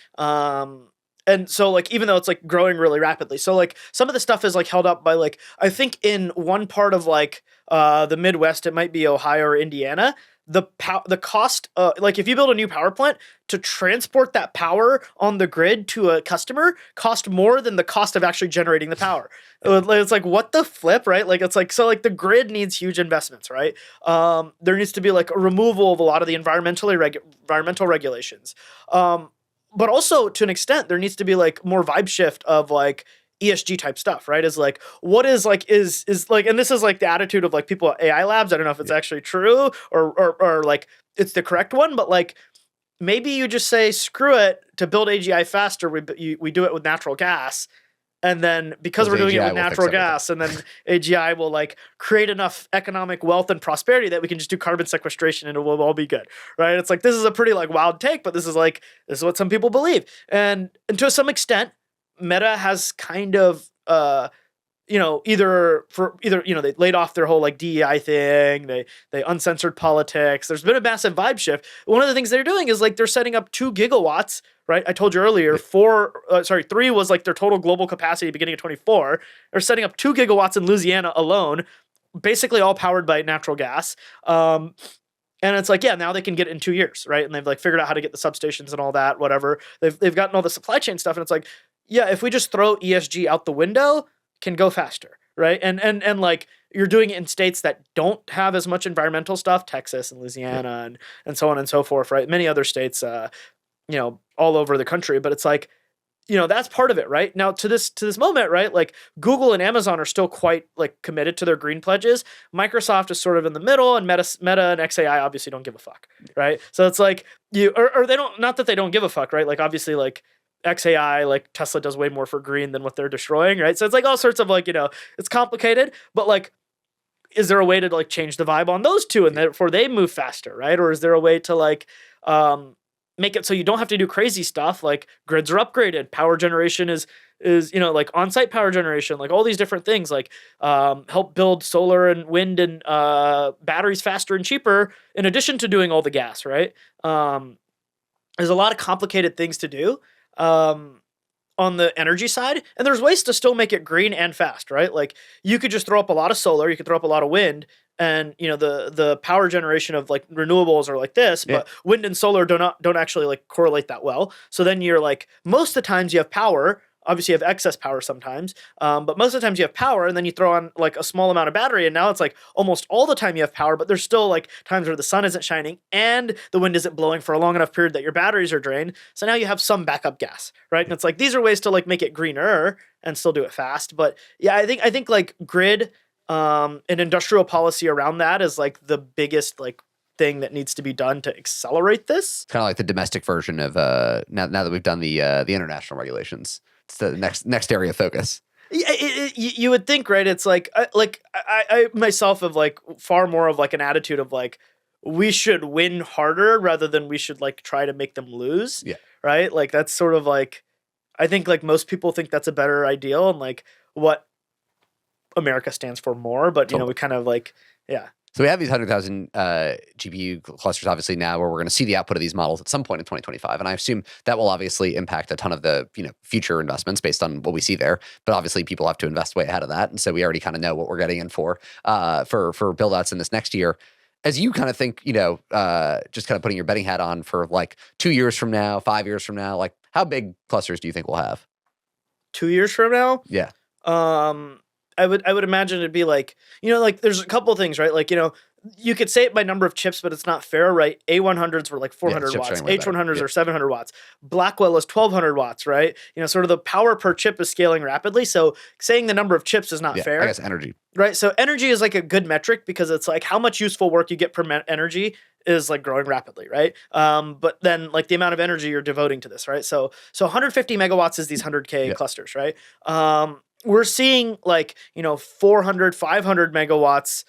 Speaker 3: And so like, even though it's like growing really rapidly. So like some of the stuff is like held up by like, I think in one part of like the Midwest, it might be Ohio or Indiana. the cost, like if you build a new power plant, to transport that power on the grid to a customer cost more than the cost of actually generating the power. It's like, what the flip, right? Like, it's like, so like the grid needs huge investments, right? There needs to be like a removal of a lot of the environmental regulations. But also to an extent, there needs to be like more vibe shift of like ESG type stuff, right? Is like, what is like, is like, and this is like the attitude of like people at AI labs. I don't know if it's actually true or like it's the correct one, but like maybe you just say, screw it, to build AGI faster, we do it with natural gas. And then because we're doing it with natural gas, and then AGI will like create enough economic wealth and prosperity that we can just do carbon sequestration and it will all be good, right? It's like, this is a pretty like wild take, but this is what some people believe. And to some extent, Meta has kind of, either they laid off their whole like DEI thing, they uncensored politics. There's been a massive vibe shift. One of the things they're doing is like they're setting up 2 gigawatts, right? I told you earlier, 3 was like their total global capacity beginning of 24. They're setting up 2 gigawatts in Louisiana alone, basically all powered by natural gas. And it's like, yeah, now they can get it in 2 years, right? And they've like figured out how to get the substations and all that, whatever. They've gotten all the supply chain stuff, and it's like, yeah, if we just throw ESG out the window, can go faster, right? And like you're doing it in states that don't have as much environmental stuff, Texas and Louisiana and so on and so forth, right? Many other states, all over the country, but it's like, that's part of it, right? Now to this moment, right? Like Google and Amazon are still quite like committed to their green pledges. Microsoft is sort of in the middle, and Meta and xAI obviously don't give a fuck, right? So it's like or they don't, not that they don't give a fuck, right? Like obviously like xAI, like Tesla does way more for green than what they're destroying, right? So it's like all sorts of like, it's complicated, but like, is there a way to like change the vibe on those two and therefore they move faster, right? Or is there a way to like make it so you don't have to do crazy stuff, like grids are upgraded, power generation is like on-site power generation, like all these different things, like help build solar and wind and batteries faster and cheaper in addition to doing all the gas, right? There's a lot of complicated things to do on the energy side, and there's ways to still make it green and fast, right? Like you could just throw up a lot of solar, you could throw up a lot of wind, and the power generation of like renewables are like this, but wind and solar don't actually like correlate that well. So then you're like, most of the times you have power. Obviously you have excess power sometimes, but most of the times you have power, and then you throw on like a small amount of battery, and now it's like almost all the time you have power, but there's still like times where the sun isn't shining and the wind isn't blowing for a long enough period that your batteries are drained. So now you have some backup gas, right? And it's like, these are ways to like make it greener and still do it fast. But yeah, I think like grid and industrial policy around that is like the biggest like thing that needs to be done to accelerate this.
Speaker 2: Kind of like the domestic version of now that we've done the international regulations. It's the next area of focus.
Speaker 3: Yeah, you would think, right? It's like I myself have like far more of like an attitude of like, we should win harder rather than we should like try to make them lose.
Speaker 2: Yeah.
Speaker 3: Right. Like that's sort of like, I think like most people think that's a better ideal and like what America stands for more, but we kind of like, yeah.
Speaker 2: So we have these 100,000 GPU clusters, obviously, now where we're going to see the output of these models at some point in 2025. And I assume that will obviously impact a ton of the future investments based on what we see there. But obviously, people have to invest way ahead of that. And so we already kind of know what we're getting in for build-outs in this next year. As you kind of think, just kind of putting your betting hat on for like 2 years from now, 5 years from now, like how big clusters do you think we'll have?
Speaker 3: 2 years from now?
Speaker 2: Yeah.
Speaker 3: I would imagine it'd be like, like there's a couple of things, right? Like, you could say it by number of chips, but it's not fair, right? A100s were like 400 watts. H100s are 700 watts. Blackwell is 1200 watts, right? Sort of the power per chip is scaling rapidly. So saying the number of chips is not fair.
Speaker 2: I guess energy.
Speaker 3: Right. So energy is like a good metric because it's like how much useful work you get per energy is like growing rapidly, right? But then like the amount of energy you're devoting to this, right? So 150 megawatts is these 100K clusters, right? We're seeing like, 400, 500 megawatts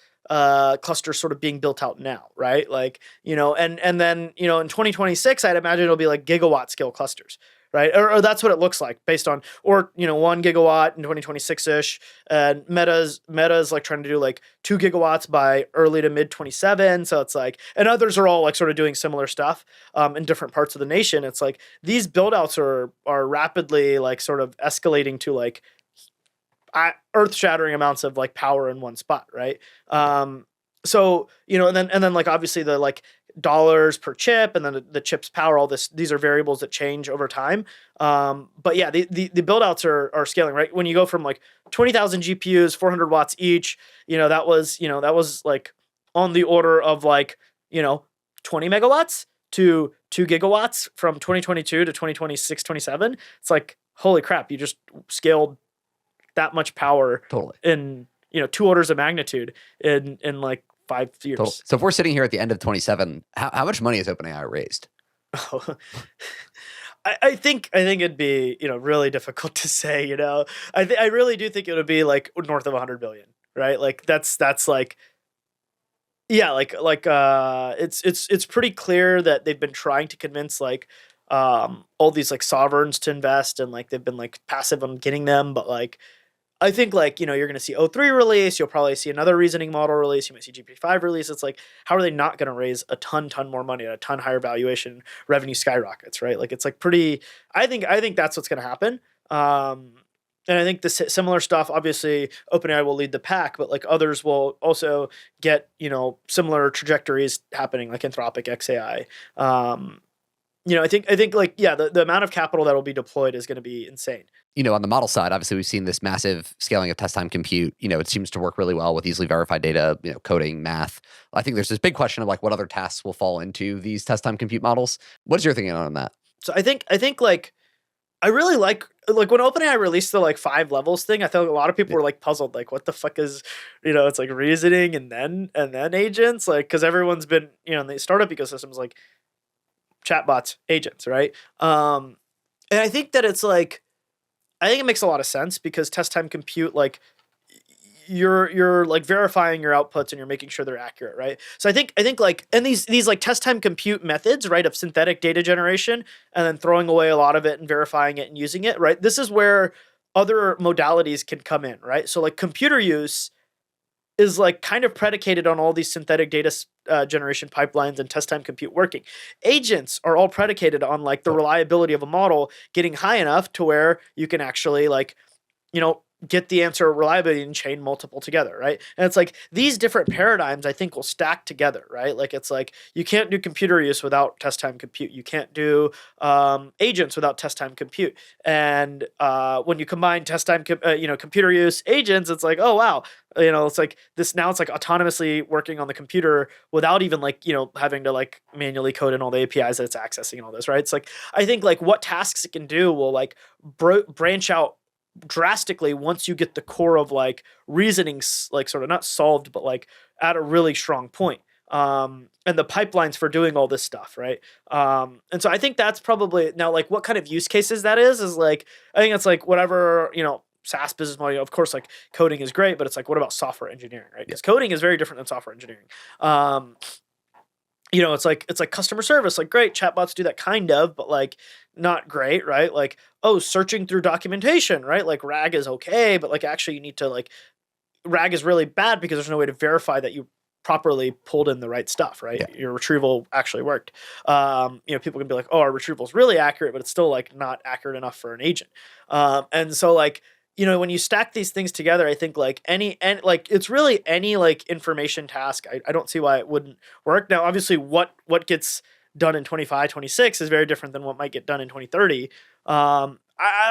Speaker 3: clusters sort of being built out now, right? Like, and then, in 2026, I'd imagine it'll be like gigawatt scale clusters, right? Or that's what it looks like based on, 1 gigawatt in 2026-ish. And Meta's like trying to do like 2 gigawatts by early to mid 27. So it's like, and others are all like sort of doing similar stuff in different parts of the nation. It's like these build outs are rapidly like sort of escalating to like earth-shattering amounts of like power in one spot, right? so, and then like obviously the like dollars per chip and then the chip's power, all these are variables that change over time. But yeah, the build outs are scaling, right? When you go from like 20,000 GPUs, 400 watts each, that was like on the order of like, 20 megawatts to 2 gigawatts from 2022 to 2026, 27. It's like, holy crap, you just scaled that much power
Speaker 2: Totally.
Speaker 3: in, 2 orders of magnitude in like 5 years.
Speaker 2: Totally. So if we're sitting here at the end of 27, how much money has OpenAI raised?
Speaker 3: I think it'd be, really difficult to say, I really do think it would be like north of 100 billion, right? Like that's like, yeah, it's pretty clear that they've been trying to convince like all these like sovereigns to invest, and like they've been like passive on getting them, but like I think like, you're going to see O3 release, you'll probably see another reasoning model release, you might see GPT-5 release. It's like, how are they not going to raise a ton more money at a ton higher valuation, revenue skyrockets, right? Like it's like pretty, I think that's what's going to happen. And I think the similar stuff, obviously OpenAI will lead the pack, but like others will also get, similar trajectories happening, like Anthropic, xAI. I think like, yeah, the amount of capital that will be deployed is going to be insane.
Speaker 2: On the model side, obviously we've seen this massive scaling of test time compute. It seems to work really well with easily verified data, coding, math. I think there's this big question of like what other tasks will fall into these test time compute models. What's your thinking on that?
Speaker 3: So I think like, I really like when OpenAI released the like 5 levels thing, I thought a lot of people were like puzzled, like what the fuck is, it's like reasoning and then agents, like, cause everyone's been, in the startup ecosystems, like chatbots, agents, right? And I think that it's like, I think it makes a lot of sense because test time compute, like you're like verifying your outputs and you're making sure they're accurate, right? So I think like, and these like test time compute methods, right, of synthetic data generation and then throwing away a lot of it and verifying it and using it, right? This is where other modalities can come in, right? So like computer use is like kind of predicated on all these synthetic data generation pipelines and test time compute working. Agents are all predicated on like the reliability of a model getting high enough to where you can actually like, get the answer reliability and chain multiple together, right? And it's like these different paradigms I think will stack together, right? Like it's like you can't do computer use without test time compute. You can't do agents without test time compute. And when you combine test time, computer use agents, it's like, oh wow, it's like this now. It's like autonomously working on the computer without even like having to like manually code in all the APIs that it's accessing and all this, right? It's like I think like what tasks it can do will like branch out drastically once you get the core of like reasoning like sort of not solved but like at a really strong point, and the pipelines for doing all this stuff, right? And so I think that's probably now like what kind of use cases that is like I think it's like whatever SaaS business model. Of course like coding is great, but it's like what about software engineering, right? Because coding is very different than software engineering. It's like customer service, like great, chatbots do that kind of, but like not great, right? Like, oh, searching through documentation, right? Like RAG is okay, but like actually you need to like, RAG is really bad because there's no way to verify that you properly pulled in the right stuff, right? Yeah. Your retrieval actually worked. People can be like, oh, our retrieval is really accurate, but it's still like not accurate enough for an agent. And so like, when you stack these things together, I think like it's really any like information task. I don't see why it wouldn't work. Now, obviously what gets done in 25, 26 is very different than what might get done in 2030. I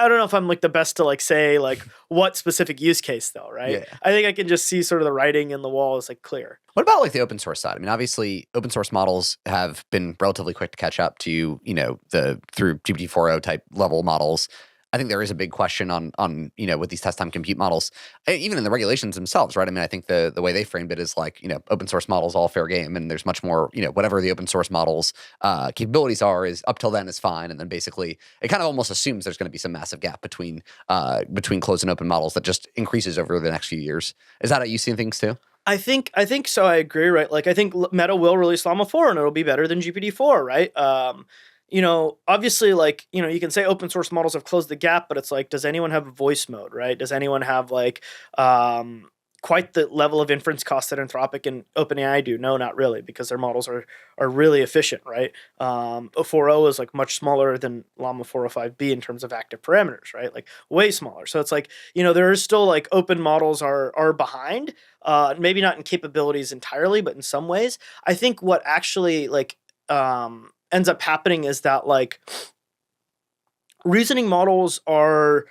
Speaker 3: don't know if I'm like the best to like say like what specific use case though, right? Yeah. I think I can just see sort of the writing in the wall is like clear.
Speaker 2: What about like the open source side? I mean, obviously open source models have been relatively quick to catch up to, through GPT-4o type level models. I think there is a big question on with these test time compute models, even in the regulations themselves, right? I mean, I think the way they framed it is like, open source models all fair game, and there's much more, whatever the open source models capabilities are is up till then is fine, and then basically it kind of almost assumes there's going to be some massive gap between closed and open models that just increases over the next few years. Is that how you see things too?
Speaker 3: I think so. I agree, right? Like I think Meta will release Llama 4 and it'll be better than GPT-4, right? Obviously, like, you can say open source models have closed the gap, but it's like, does anyone have a voice mode, right? Does anyone have like, quite the level of inference cost that Anthropic and OpenAI do. No, not really, because their models are really efficient, right? 4.0 is like much smaller than Llama 405B in terms of active parameters, right? Like way smaller. So it's like, there is still like open models are behind, maybe not in capabilities entirely, but in some ways. I think what actually like ends up happening is that like reasoning models are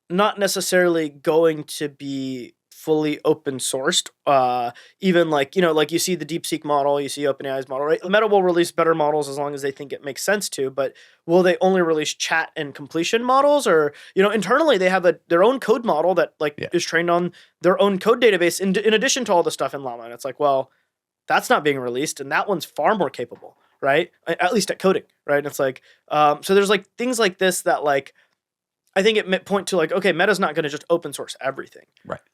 Speaker 3: not necessarily going to be fully open sourced. Even like, like you see the DeepSeek model, you see OpenAI's model, right? Meta will release better models as long as they think it makes sense to, but will they only release chat and completion models? Or, internally they have their own code model that is trained on their own code database in addition to all the stuff in Llama. And it's like, well, that's not being released. And that one's far more capable, right? At least at coding, right? And it's like, so there's like things like this that like, I think it point to like, okay, Meta's not going to just open source everything.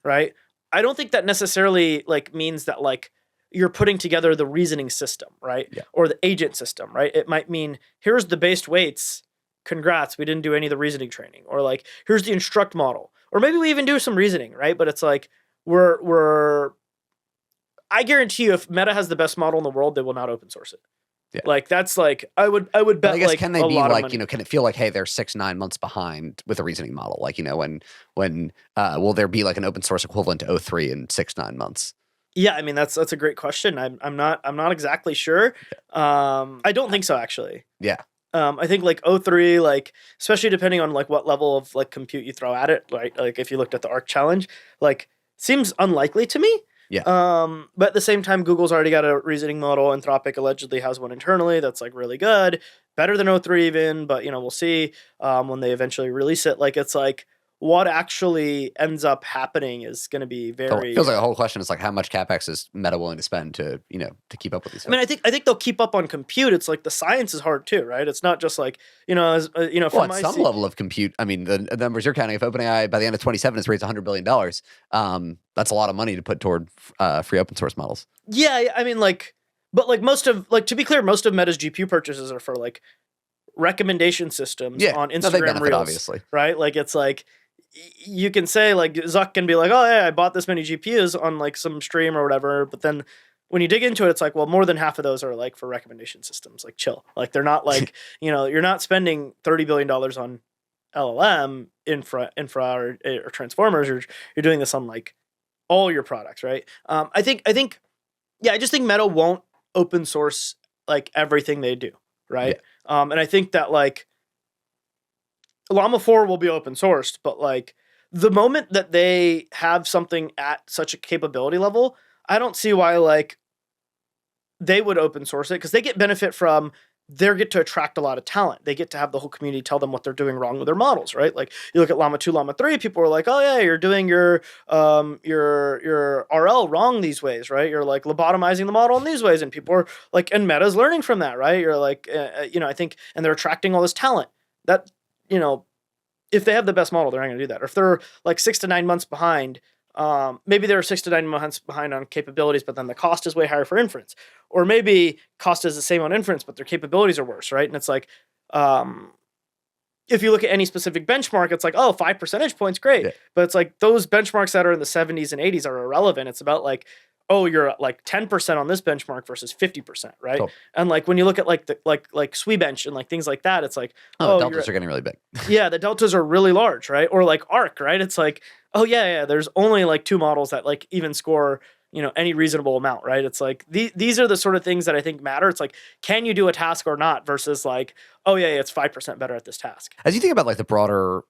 Speaker 3: Right. I don't think that necessarily like means that like you're putting together the reasoning system, right?
Speaker 2: Yeah.
Speaker 3: Or the agent system, right? It might mean here's the based weights. Congrats, we didn't do any of the reasoning training. Or like here's the instruct model. Or maybe we even do some reasoning, right? But it's like I guarantee you if Meta has the best model in the world, they will not open source it. Yeah. Like that's like I would bet. But
Speaker 2: I guess
Speaker 3: like
Speaker 2: can they be like can it feel like hey they're 6-9 months behind with a reasoning model like when will there be like an open source equivalent to O3 in 6-9 months?
Speaker 3: Yeah, I mean that's a great question. I'm not exactly sure. I don't think so actually.
Speaker 2: Yeah.
Speaker 3: I think like O3 like especially depending on like what level of like compute you throw at it, right? Like if you looked at the ARC challenge, like seems unlikely to me.
Speaker 2: Yeah.
Speaker 3: But at the same time, Google's already got a reasoning model. Anthropic allegedly has one internally that's like really good, better than O3 even. But we'll see when they eventually release it. Like it's like what actually ends up happening is going to be very.
Speaker 2: It feels like the whole question is like how much capex is Meta willing to spend to to keep up with these.
Speaker 3: I mean, I think they'll keep up on compute. It's like the science is hard too, right? It's not just like
Speaker 2: from some level of compute. I mean, the numbers you're counting. If OpenAI by the end of 2027 has raised $100 billion, that's a lot of money to put toward free open source models.
Speaker 3: Yeah, I mean, but most of to be clear, most of Meta's GPU purchases are for like recommendation systems on Instagram
Speaker 2: they benefit,
Speaker 3: Reels,
Speaker 2: obviously,
Speaker 3: right? Like it's like. You can say like Zuck can be like, oh yeah, I bought this many GPUs on like some stream or whatever, but then when you dig into it, it's like, well, more than half of those are like for recommendation systems. Like chill, like they're not like you're not spending $30 billion on LLM infra or transformers. You're doing this on like all your products, right? I think I just think Meta won't open source like everything they do, right? Yeah. And I think that like. Llama 4 will be open sourced, but like the moment that they have something at such a capability level, I don't see why like they would open source it because they get benefit from they get to attract a lot of talent. They get to have the whole community tell them what they're doing wrong with their models, right? Like you look at Llama 2, Llama 3, people are like, oh yeah, you're doing your RL wrong these ways, right? You're like lobotomizing the model in these ways, and people are like, and Meta's learning from that, right? You're like, I think, and they're attracting all this talent that. If they have the best model, they're not going to do that. Or if they're like 6 to 9 months behind, maybe they're 6 to 9 months behind on capabilities, but then the cost is way higher for inference. Or maybe cost is the same on inference, but their capabilities are worse, right? And it's like, if you look at any specific benchmark, it's like, oh, 5 percentage points, great. Yeah. But it's like those benchmarks that are in the 70s and 80s are irrelevant. It's about like, oh, you're at like 10% on this benchmark versus 50%, right? Cool. And like when you look at like the like SweBench and like things like that, it's like
Speaker 2: the deltas are getting really big.
Speaker 3: Yeah, the deltas are really large, right? Or like ARC, right? It's like, oh yeah, there's only like 2 models that like even score any reasonable amount, right? It's like these are the sort of things that I think matter. It's like, can you do a task or not versus like, oh yeah, it's 5% better at this task.
Speaker 2: As you think about like the broader,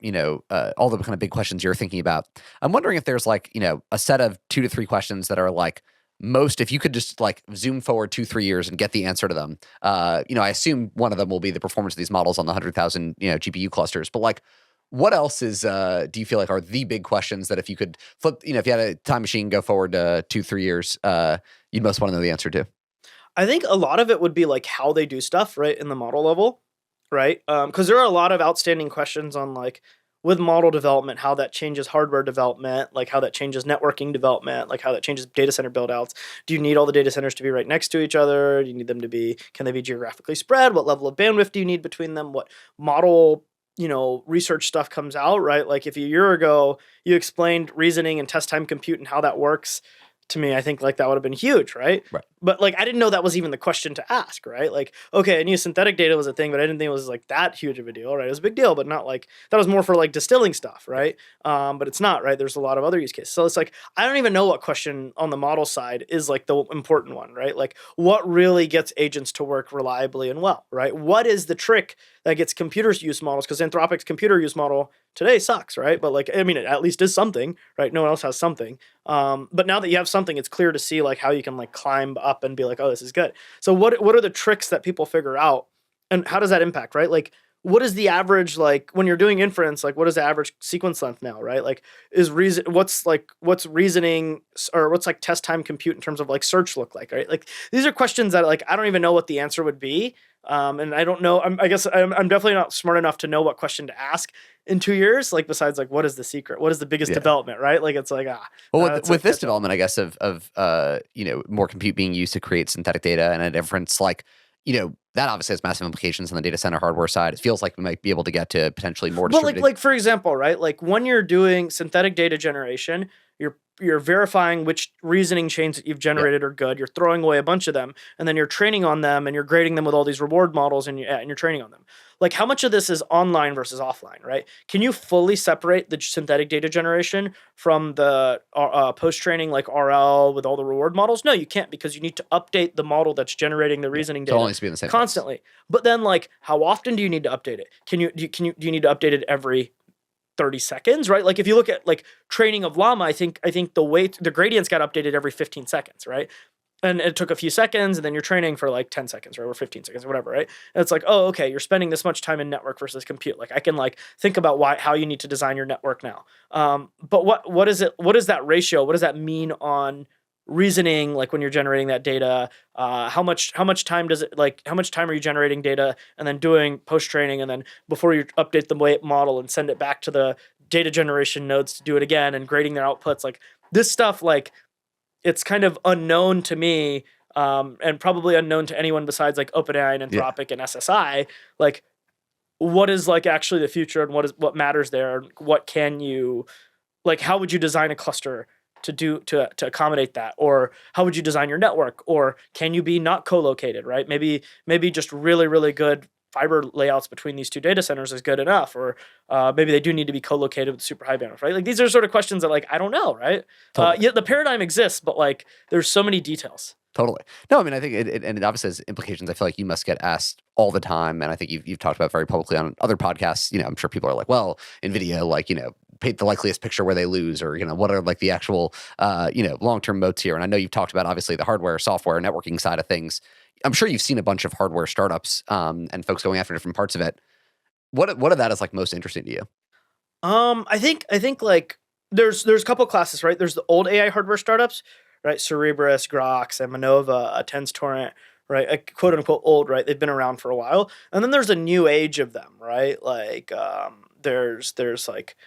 Speaker 2: all the kind of big questions you're thinking about, I'm wondering if there's like, a set of 2 to 3 questions that are like most, if you could just like zoom forward 2-3 years and get the answer to them, I assume one of them will be the performance of these models on the 100,000, GPU clusters, but like, what else is, do you feel like are the big questions that if you could flip, if you had a time machine go forward 2-3 years, you'd most want to know the answer to?
Speaker 3: I think a lot of it would be like how they do stuff, right, in the model level, right? Because there are a lot of outstanding questions on like with model development, how that changes hardware development, like how that changes networking development, like how that changes data center buildouts. Do you need all the data centers to be right next to each other? Do you need them to be, can they be geographically spread? What level of bandwidth do you need between them? What model research stuff comes out, right? Like if a year ago you explained reasoning and test time compute and how that works to me, I think like that would have been huge, right?
Speaker 2: Right.
Speaker 3: But like I didn't know that was even the question to ask, right? Like, okay, I knew synthetic data was a thing, but I didn't think it was like that huge of a deal, right? It was a big deal, but not like that was more for like distilling stuff, right? But it's not, right? There's a lot of other use cases. So it's like I don't even know what question on the model side is like the important one, right? Like what really gets agents to work reliably and well, right? What is the trick that gets computers use models? Because Anthropic's computer use model today sucks, right? But like, I mean, it at least is something, right? No one else has something. But now that you have something, it's clear to see like how you can like climb up and be like, oh, this is good. So what are the tricks that people figure out, and how does that impact, right? Like, what is the average, like when you're doing inference, like what is the average sequence length now, right? Like what's reasoning or what's like test time compute in terms of like search look like, right? Like these are questions that like I don't even know what the answer would be. And I don't know. I guess I'm definitely not smart enough to know what question to ask in 2 years. Like besides, like what is the secret? What is the biggest development? Right? Like it's like
Speaker 2: Well, with this development, I guess of more compute being used to create synthetic data and an inference, like that obviously has massive implications on the data center hardware side. It feels like we might be able to get to potentially more distributed.
Speaker 3: But like for example, right? Like when you're doing synthetic data generation, you're verifying which reasoning chains that you've generated are good. You're throwing away a bunch of them, and then you're training on them, and you're grading them with all these reward models, and you're training on them. Like how much of this is online versus offline, right? Can you fully separate the synthetic data generation from the post-training like RL with all the reward models? No, you can't, because you need to update the model that's generating the reasoning data
Speaker 2: all needs to be in the same
Speaker 3: constantly. Place. But then like how often do you need to update it? Do you need to update it every 30 seconds, right? Like if you look at like training of llama, I think the gradients got updated every 15 seconds, right? And it took a few seconds, and then you're training for like 10 seconds, right? Or 15 seconds or whatever, right? And it's like, oh, okay, you're spending this much time in network versus compute. Like I can like think about how you need to design your network now. But what is it? What is that ratio? What does that mean on reasoning, like when you're generating that data? How much time does it, like how much time are you generating data and then doing post training, and then before you update the weight model and send it back to the data generation nodes to do it again and grading their outputs? Like this stuff, like it's kind of unknown to me, and probably unknown to anyone besides like OpenAI and Anthropic and SSI. Like what is like actually the future, and what matters there, and what can you, like how would you design a cluster to accommodate that? Or how would you design your network? Or can you be not co-located, right? Maybe just really, really good fiber layouts between these two data centers is good enough, or maybe they do need to be co-located with super high bandwidth, right? Like these are sort of questions that like I don't know, right?
Speaker 2: Totally.
Speaker 3: Yet the paradigm exists, but like there's so many details.
Speaker 2: Totally. No, I mean, I think it obviously has implications. I feel like you must get asked all the time, and I think you've talked about very publicly on other podcasts. I'm sure people are like, well, NVIDIA, like, paint the likeliest picture where they lose, or, what are like the actual, long-term moats here. And I know you've talked about obviously the hardware, software, networking side of things. I'm sure you've seen a bunch of hardware startups and folks going after different parts of it. What of that is like most interesting to you? I
Speaker 3: think like there's a couple classes, right? There's the old AI hardware startups, right? Cerebras, Grox, and Manova, TensTorrent, right? Quote unquote old, right? They've been around for a while. And then there's a new age of them, right? Like there's like,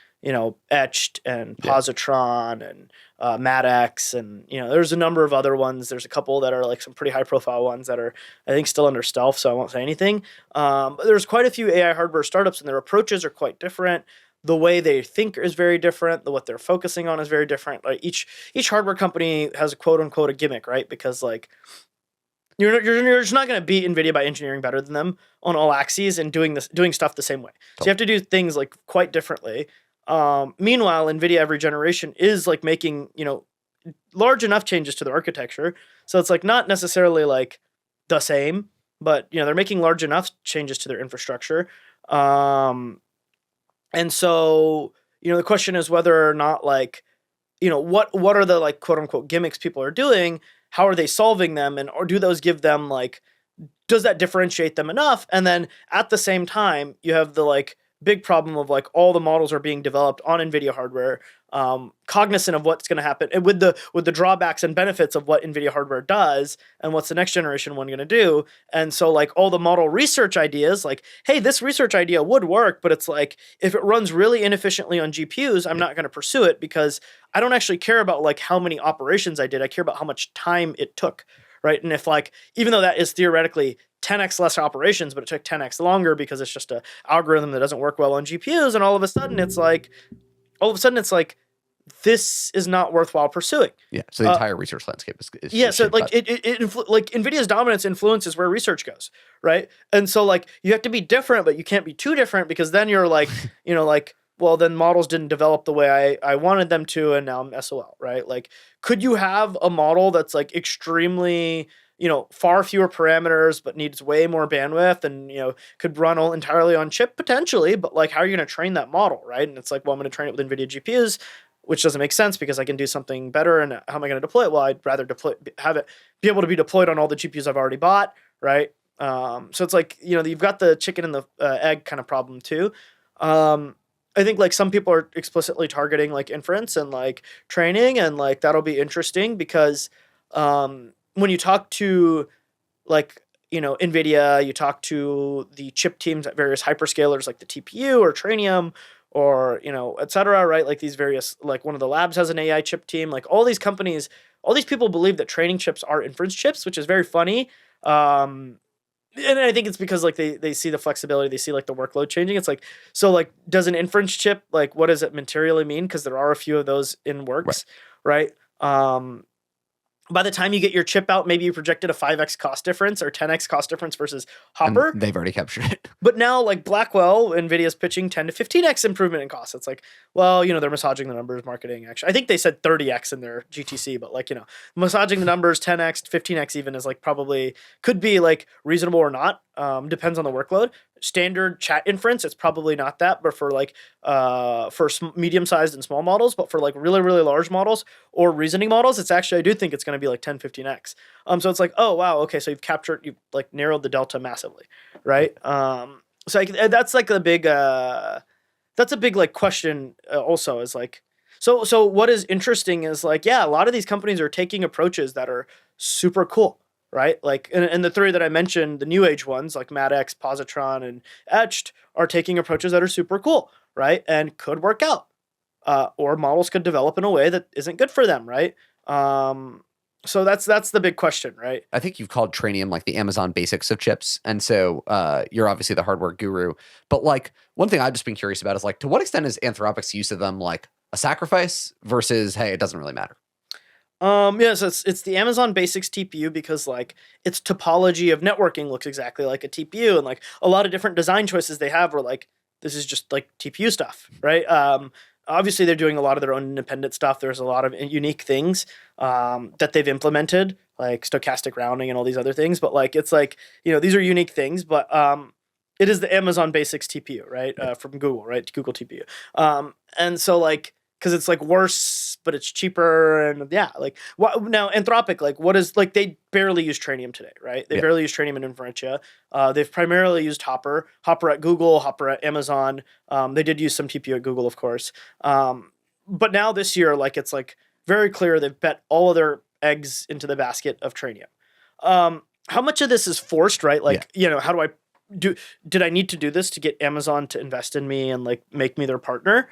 Speaker 3: Etched and Positron and MADX, and there's a number of other ones. There's a couple that are like some pretty high profile ones that are, I think, still under stealth, so I won't say anything. But there's quite a few AI hardware startups, and their approaches are quite different. The way they think is very different. What they're focusing on is very different. Like each hardware company has a quote unquote a gimmick, right? Because like you're just not going to beat NVIDIA by engineering better than them on all axes and doing stuff the same way. So you have to do things like quite differently. Meanwhile, NVIDIA every generation is like making, large enough changes to their architecture. So it's like not necessarily like the same, but they're making large enough changes to their infrastructure. And so, the question is whether or not like, what are the like quote unquote gimmicks people are doing? How are they solving them? Or do those give them like, does that differentiate them enough? And then at the same time, you have the like big problem of like all the models are being developed on NVIDIA hardware, cognizant of what's going to happen, and with the drawbacks and benefits of what NVIDIA hardware does and what's the next generation one going to do. And so like all the model research ideas, like, hey, this research idea would work, but it's like if it runs really inefficiently on GPUs, I'm not going to pursue it because I don't actually care about like how many operations I did. I care about how much time it took. right? And if like, even though that is theoretically 10x less operations, but it took 10x longer because it's just an algorithm that doesn't work well on GPUs, and all of a sudden it's like, this is not worthwhile pursuing.
Speaker 2: Yeah. So the entire research landscape is
Speaker 3: yeah. So like
Speaker 2: shaped
Speaker 3: like NVIDIA's dominance influences where research goes, right? And so like you have to be different, but you can't be too different, because then you're like, like, well, then models didn't develop the way I wanted them to, and now I'm SOL, right? Like, could you have a model that's like extremely, far fewer parameters, but needs way more bandwidth, and, could run all entirely on chip potentially, but like, how are you going to train that model, right? And it's like, well, I'm going to train it with NVIDIA GPUs, which doesn't make sense because I can do something better. And how am I going to deploy it? Well, I'd rather have it be able to be deployed on all the GPUs I've already bought, right? So it's like, you've got the chicken and the egg kind of problem too. I think like some people are explicitly targeting like inference and like training, and like that'll be interesting because when you talk to like, NVIDIA, you talk to the chip teams at various hyperscalers like the TPU or Trainium, or, et cetera, right? Like these various, like one of the labs has an AI chip team, like all these companies, all these people believe that training chips are inference chips, which is very funny. And I think it's because like they see the flexibility, they see like the workload changing. It's like, so like, does an inference chip, like what does it materially mean? Because there are a few of those in works, right? By the time you get your chip out, maybe you projected a 5x cost difference or 10x cost difference versus Hopper.
Speaker 2: And they've already captured it.
Speaker 3: But now, like Blackwell, NVIDIA's pitching 10 to 15x improvement in cost. It's like, well, they're massaging the numbers, marketing. Actually, I think they said 30x in their GTC, but like, massaging the numbers, 10x, 15x even is like probably could be like reasonable or not. Depends on the workload. Standard chat inference, it's probably not that, but for like medium-sized and small models, but for like really, really large models or reasoning models, it's actually, I do think it's going to be like 10, 15x. So it's like, oh, wow, okay, so you've like narrowed the delta massively, right? So that's like the big, that's a big like question also is like, so what is interesting is like, yeah, a lot of these companies are taking approaches that are super cool. Right? Like, and the three that I mentioned, the new age ones like Maddox, Positron, and Etched are taking approaches that are super cool, right? And could work out. Or models could develop in a way that isn't good for them, right? So that's the big question, right?
Speaker 2: I think you've called Trainium like the Amazon basics of chips. And so you're obviously the hardware guru. But like one thing I've just been curious about is like, to what extent is Anthropic's use of them like a sacrifice versus, hey, it doesn't really matter?
Speaker 3: Yes, it's the Amazon Basics TPU because like its topology of networking looks exactly like a TPU, and like a lot of different design choices they have are like, this is just like TPU stuff, right? Obviously they're doing a lot of their own independent stuff. There's a lot of unique things that they've implemented, like stochastic rounding and all these other things. But like, it's like, these are unique things, but it is the Amazon Basics TPU, right? From Google, right? Google TPU. And so like, because it's like worse, but it's cheaper, and yeah, like now Anthropic, like what is like they barely use Trainium today, right? They barely use Trainium in Inferentia. They've primarily used Hopper at Google, Hopper at Amazon. They did use some TPU at Google, of course. But now this year, like it's like very clear they've bet all of their eggs into the basket of Trainium. How much of this is forced, right? Like how do I did I need to do this to get Amazon to invest in me and like make me their partner?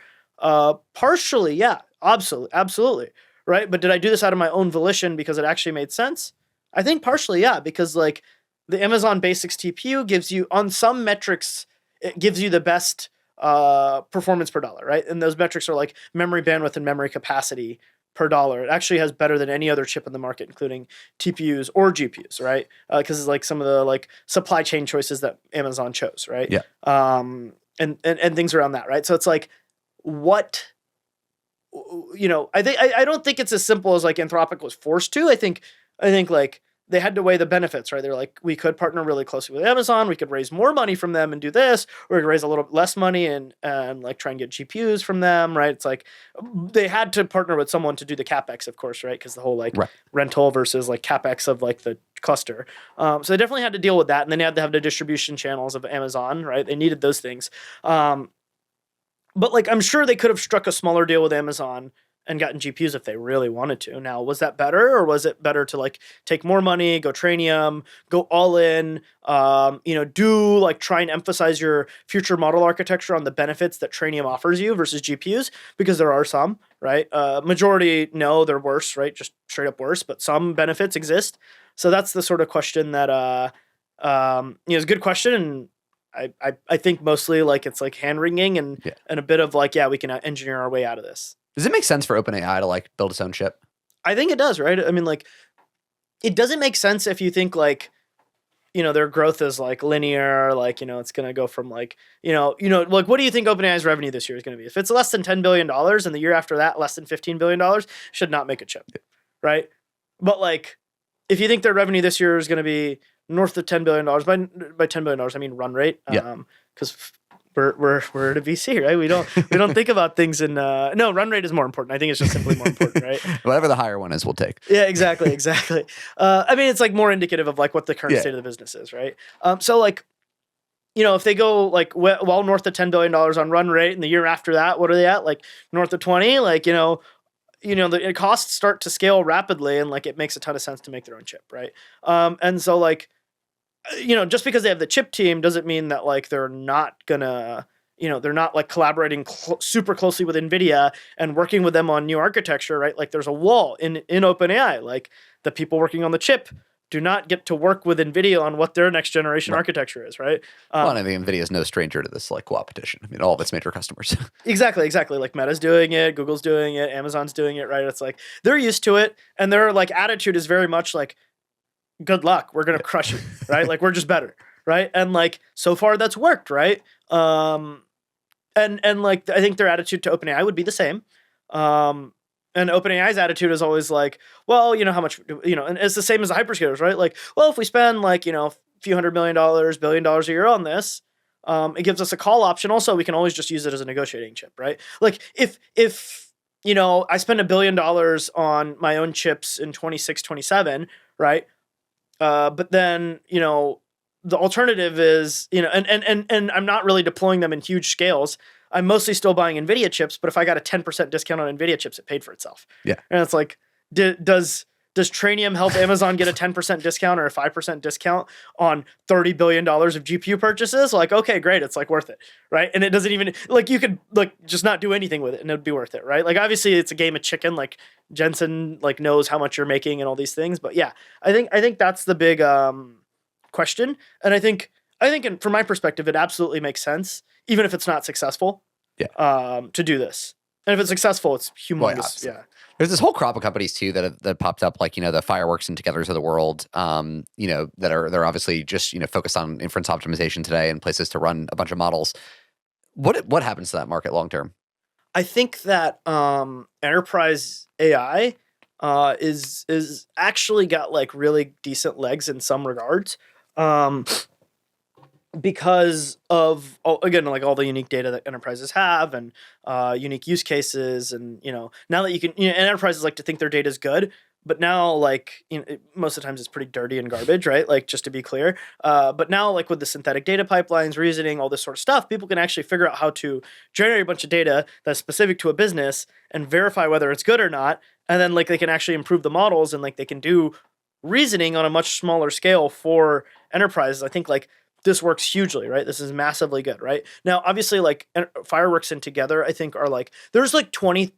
Speaker 3: Partially, yeah, absolutely, right? But did I do this out of my own volition because it actually made sense? I think partially, yeah, because like the Amazon Basics TPU gives you, on some metrics, it gives you the best performance per dollar, right? And those metrics are like memory bandwidth and memory capacity per dollar. It actually has better than any other chip in the market, including TPUs or GPUs, right? Because it's like some of the like supply chain choices that Amazon chose, right?
Speaker 2: Yeah.
Speaker 3: And things around that, right? So it's like, what, I don't think it's as simple as like Anthropic was forced to. I think like they had to weigh the benefits, right? They're like, we could partner really closely with Amazon. We could raise more money from them and do this, or we could raise a little bit less money and like try and get GPUs from them, right? It's like they had to partner with someone to do the CapEx, of course, right? Because the whole like rental versus like CapEx of like the cluster. So they definitely had to deal with that. And then they had to have the distribution channels of Amazon, right? They needed those things. But like, I'm sure they could have struck a smaller deal with Amazon and gotten GPUs if they really wanted to. Now, was that better, or was it better to like take more money, go Trainium, go all in, do like try and emphasize your future model architecture on the benefits that Trainium offers you versus GPUs? Because there are some, right? Majority, no, they're worse, right? Just straight up worse, but some benefits exist. So that's the sort of question that is a good question, and I think mostly like it's like hand wringing and a bit of like, we can engineer our way out of this.
Speaker 2: Does it make sense for OpenAI to like build its own chip?
Speaker 3: I think it does, right? I mean, like, it doesn't make sense if you think like, their growth is like linear, like, it's going to go from like, like, what do you think OpenAI's revenue this year is going to be? If it's less than $10 billion and the year after that, less than $15 billion, should not make a chip, right? But like, if you think their revenue this year is going to be north of $10 billion, by $10 billion, I mean run rate, because we're at a VC, right? We don't think about things in no, run rate is more important. I think it's just simply more important, right?
Speaker 2: Whatever the higher one is, we'll take.
Speaker 3: Yeah, exactly. I mean, it's like more indicative of like what the current state of the business is, right? So like, if they go like well north of $10 billion on run rate, and the year after that, what are they at? Like north of 20? Like, the costs start to scale rapidly, and like it makes a ton of sense to make their own chip, right? And so like, just because they have the chip team doesn't mean that like they're not gonna, they're not like collaborating super closely with NVIDIA and working with them on new architecture, right? Like there's a wall in OpenAI, like the people working on the chip do not get to work with NVIDIA on what their next generation architecture is, right?
Speaker 2: Well, and I think NVIDIA is no stranger to this like co-opetition. I mean, all of its major customers.
Speaker 3: Exactly. Like Meta's doing it, Google's doing it, Amazon's doing it, right? It's like they're used to it, and their like attitude is very much like, good luck, we're gonna crush you, right? Like we're just better, right? And like so far that's worked, right? And like I think their attitude to OpenAI would be the same. And OpenAI's attitude is always like, well, how much, and it's the same as the hyperscalers, right? Like, well, if we spend like, a few $100 billion a year on this, it gives us a call option. Also, we can always just use it as a negotiating chip, right? Like if I spend $1 billion on my own chips in 26, 27, right? But then, the alternative is, and I'm not really deploying them in huge scales. I'm mostly still buying NVIDIA chips, but if I got a 10% discount on NVIDIA chips, it paid for itself.
Speaker 2: Yeah.
Speaker 3: And it's like, does Trainium help Amazon get a 10% discount or a 5% discount on $30 billion of GPU purchases? Like, okay, great. It's like worth it, right? And it doesn't even, like, you could like just not do anything with it and it'd be worth it, right? Like, obviously it's a game of chicken. Like Jensen like knows how much you're making and all these things. But yeah, I think that's the big question. And I think from my perspective, it absolutely makes sense, even if it's not successful, to do this. And if it's successful, it's humongous.
Speaker 2: Well, there's this whole crop of companies too that popped up, like the Fireworks and Togethers of the world, they're obviously just focused on inference optimization today and places to run a bunch of models. What happens to that market long term?
Speaker 3: I think that enterprise AI is actually got like really decent legs in some regards. Because of, again, like all the unique data that enterprises have and unique use cases. And, now that you can, and enterprises like to think their data is good, but now like, most of the times it's pretty dirty and garbage, right? Like just to be clear. But now like with the synthetic data pipelines, reasoning, all this sort of stuff, people can actually figure out how to generate a bunch of data that's specific to a business and verify whether it's good or not. And then like they can actually improve the models and like they can do reasoning on a much smaller scale for enterprises. I think like, this works hugely, right? This is massively good, right? Now, obviously, like Fireworks and Together, I think are like, there's like 20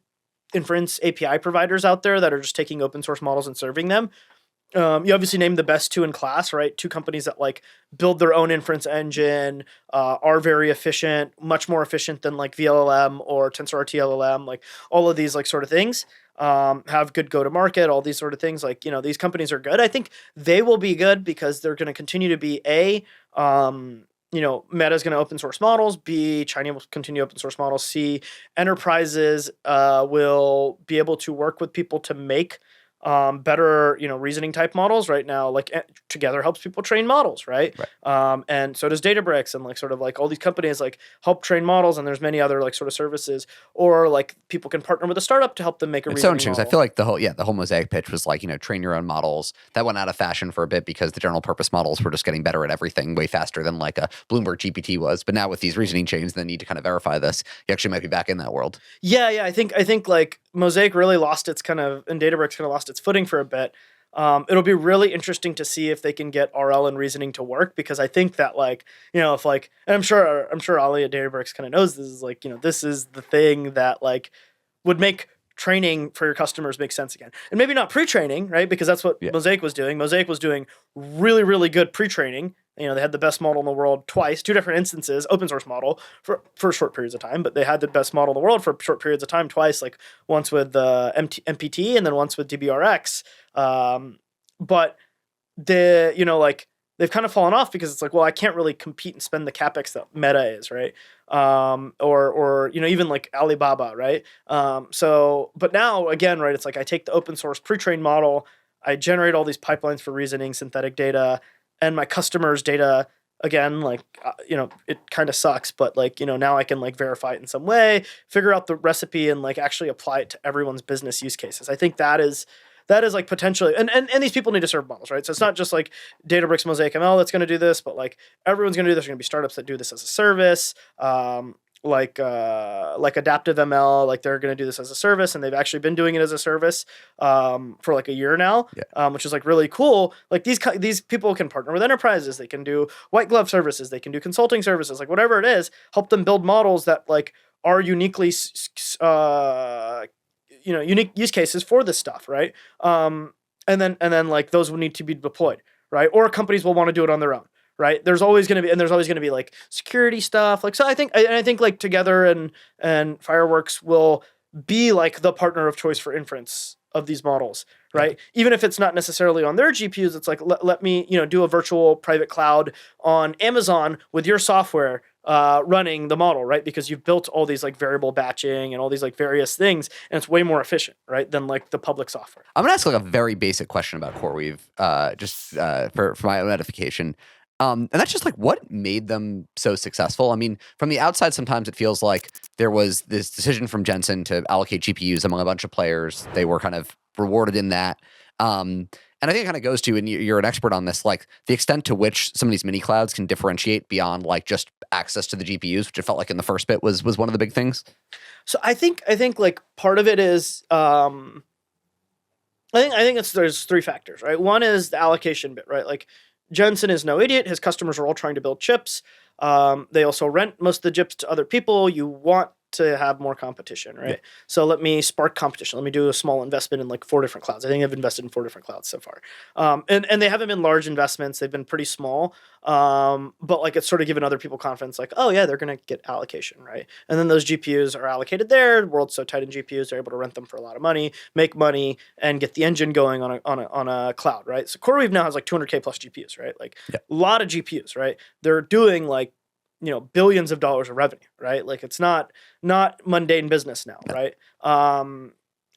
Speaker 3: inference API providers out there that are just taking open source models and serving them. You obviously named the best two in class, right? Two companies that like build their own inference engine, are very efficient, much more efficient than like VLLM or TensorRT LLM, like all of these like sort of things. Have good go-to-market, all these sort of things. Like, these companies are good. I think they will be good because they're going to continue to be Meta's going to open source models. B, China will continue open source models. C, enterprises will be able to work with people to make better, reasoning type models. Right now, like Together helps people train models, right? And so does Databricks, and like sort of like all these companies like help train models, and there's many other like sort of services, or like people can partner with a startup to help them make a reasoning model.
Speaker 2: Interesting. I feel like the whole Mosaic pitch was like, train your own models. That went out of fashion for a bit because the general purpose models were just getting better at everything way faster than like a Bloomberg GPT was. But now with these reasoning chains, they need to kind of verify this. You actually might be back in that world.
Speaker 3: Yeah. I think like Mosaic really lost its and Databricks kind of lost its footing for a bit. It'll be really interesting to see if they can get RL and reasoning to work, because I think that like, if like, and I'm sure Ali at Databricks kind of knows this is like, this is the thing that like would make training for your customers makes sense again. And maybe not pre-training, right? Because that's what
Speaker 2: Yeah.
Speaker 3: Mosaic was doing. Mosaic was doing really, really good pre-training. You know, they had the best model in the world twice, 2 different instances, open source model for short periods of time, but they had the best model in the world for short periods of time twice, like once with MPT and then once with DBRX. But they've kind of fallen off because it's like, well, I can't really compete and spend the capex that Meta is, right? Or even like Alibaba, right? But now again, right, it's like I take the open source pre-trained model, I generate all these pipelines for reasoning, synthetic data, and my customers' data again, like it kind of sucks, but like now I can like verify it in some way, figure out the recipe, and like actually apply it to everyone's business use cases. I think that is like potentially, and these people need to serve models, right? So it's not just like Databricks Mosaic ML that's going to do this, but like everyone's going to do this. There's going to be startups that do this as a service, like Adaptive ML, like they're going to do this as a service, and they've actually been doing it as a service for like a year now, which is like really cool. Like these people can partner with enterprises, they can do white glove services, they can do consulting services, like whatever it is, help them build models that like are uniquely unique use cases for this stuff, right? And then like those will need to be deployed, right? Or companies will want to do it on their own, right? There's always going to be like security stuff. Like, so I think like Together and Fireworks will be like the partner of choice for inference of these models, right? Yeah. Even if it's not necessarily on their GPUs, it's like, let me, do a virtual private cloud on Amazon with your software running the model, right? Because you've built all these like variable batching and all these like various things, and it's way more efficient, right, than like the public software.
Speaker 2: I'm gonna ask like a very basic question about CoreWeave, just for my own edification. And that's just like what made them so successful. I mean, from the outside, sometimes it feels like there was this decision from Jensen to allocate GPUs among a bunch of players. They were kind of rewarded in that. And I think it kind of goes to, and you're an expert on this, like the extent to which some of these mini clouds can differentiate beyond like just access to the GPUs, which it felt like in the first bit was one of the big things.
Speaker 3: So I think like part of it is, I think there's 3 factors, right? One is the allocation bit, right? Like Jensen is no idiot. His customers are all trying to build chips. They also rent most of the chips to other people. You want to have more competition, right? Yeah. So let me spark competition. Let me do a small investment in like 4 different clouds. I think I've invested in 4 different clouds so far. And they haven't been large investments. They've been pretty small. But like it's sort of given other people confidence, like, oh yeah, they're going to get allocation, right? And then those GPUs are allocated there. The world's so tight in GPUs, they're able to rent them for a lot of money, make money, and get the engine going on a cloud, right? So CoreWeave now has like 200K plus GPUs, right? Like a lot of GPUs, right? They're doing like, billions of dollars of revenue, right? Like it's not mundane business now, right?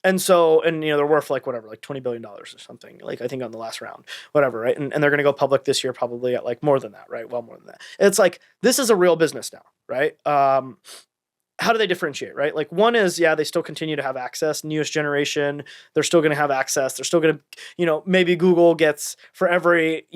Speaker 3: And so, they're worth like whatever, like $20 billion or something, like I think on the last round, whatever, right? And they're going to go public this year probably at like more than that, right? Well, more than that. It's like, this is a real business now, right? How do they differentiate, right? Like one is, they still continue to have access, newest generation, they're still going to have access. They're still going to, maybe Google gets for every,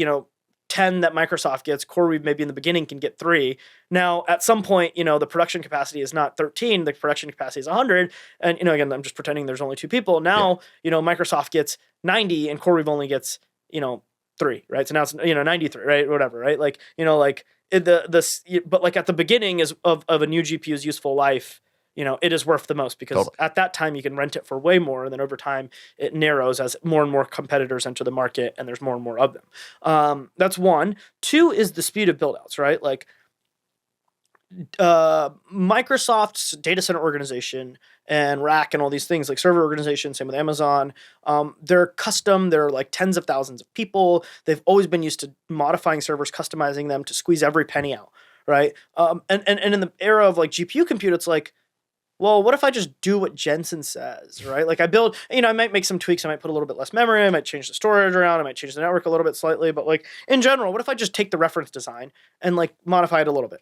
Speaker 3: 10 that Microsoft gets, CoreWeave maybe in the beginning can get 3. Now, at some point, the production capacity is not 13, the production capacity is 100. And, again, I'm just pretending there's only 2 people. Now, Microsoft gets 90 and CoreWeave only gets, 3, right? So now it's, 93, right? Whatever, right? Like, but like at the beginning of a new GPU's useful life, it is worth the most because at that time you can rent it for way more. And then over time it narrows as more and more competitors enter the market and there's more and more of them. That's 1. 2 is the speed of buildouts, right? Like Microsoft's data center organization and rack and all these things like server organization, same with Amazon. They're custom. They're like tens of thousands of people. They've always been used to modifying servers, customizing them to squeeze every penny out, right? And in the era of like GPU compute, it's like, well, what if I just do what Jensen says, right? Like I build, I might make some tweaks. I might put a little bit less memory. I might change the storage around. I might change the network a little bit slightly. But like in general, what if I just take the reference design and like modify it a little bit?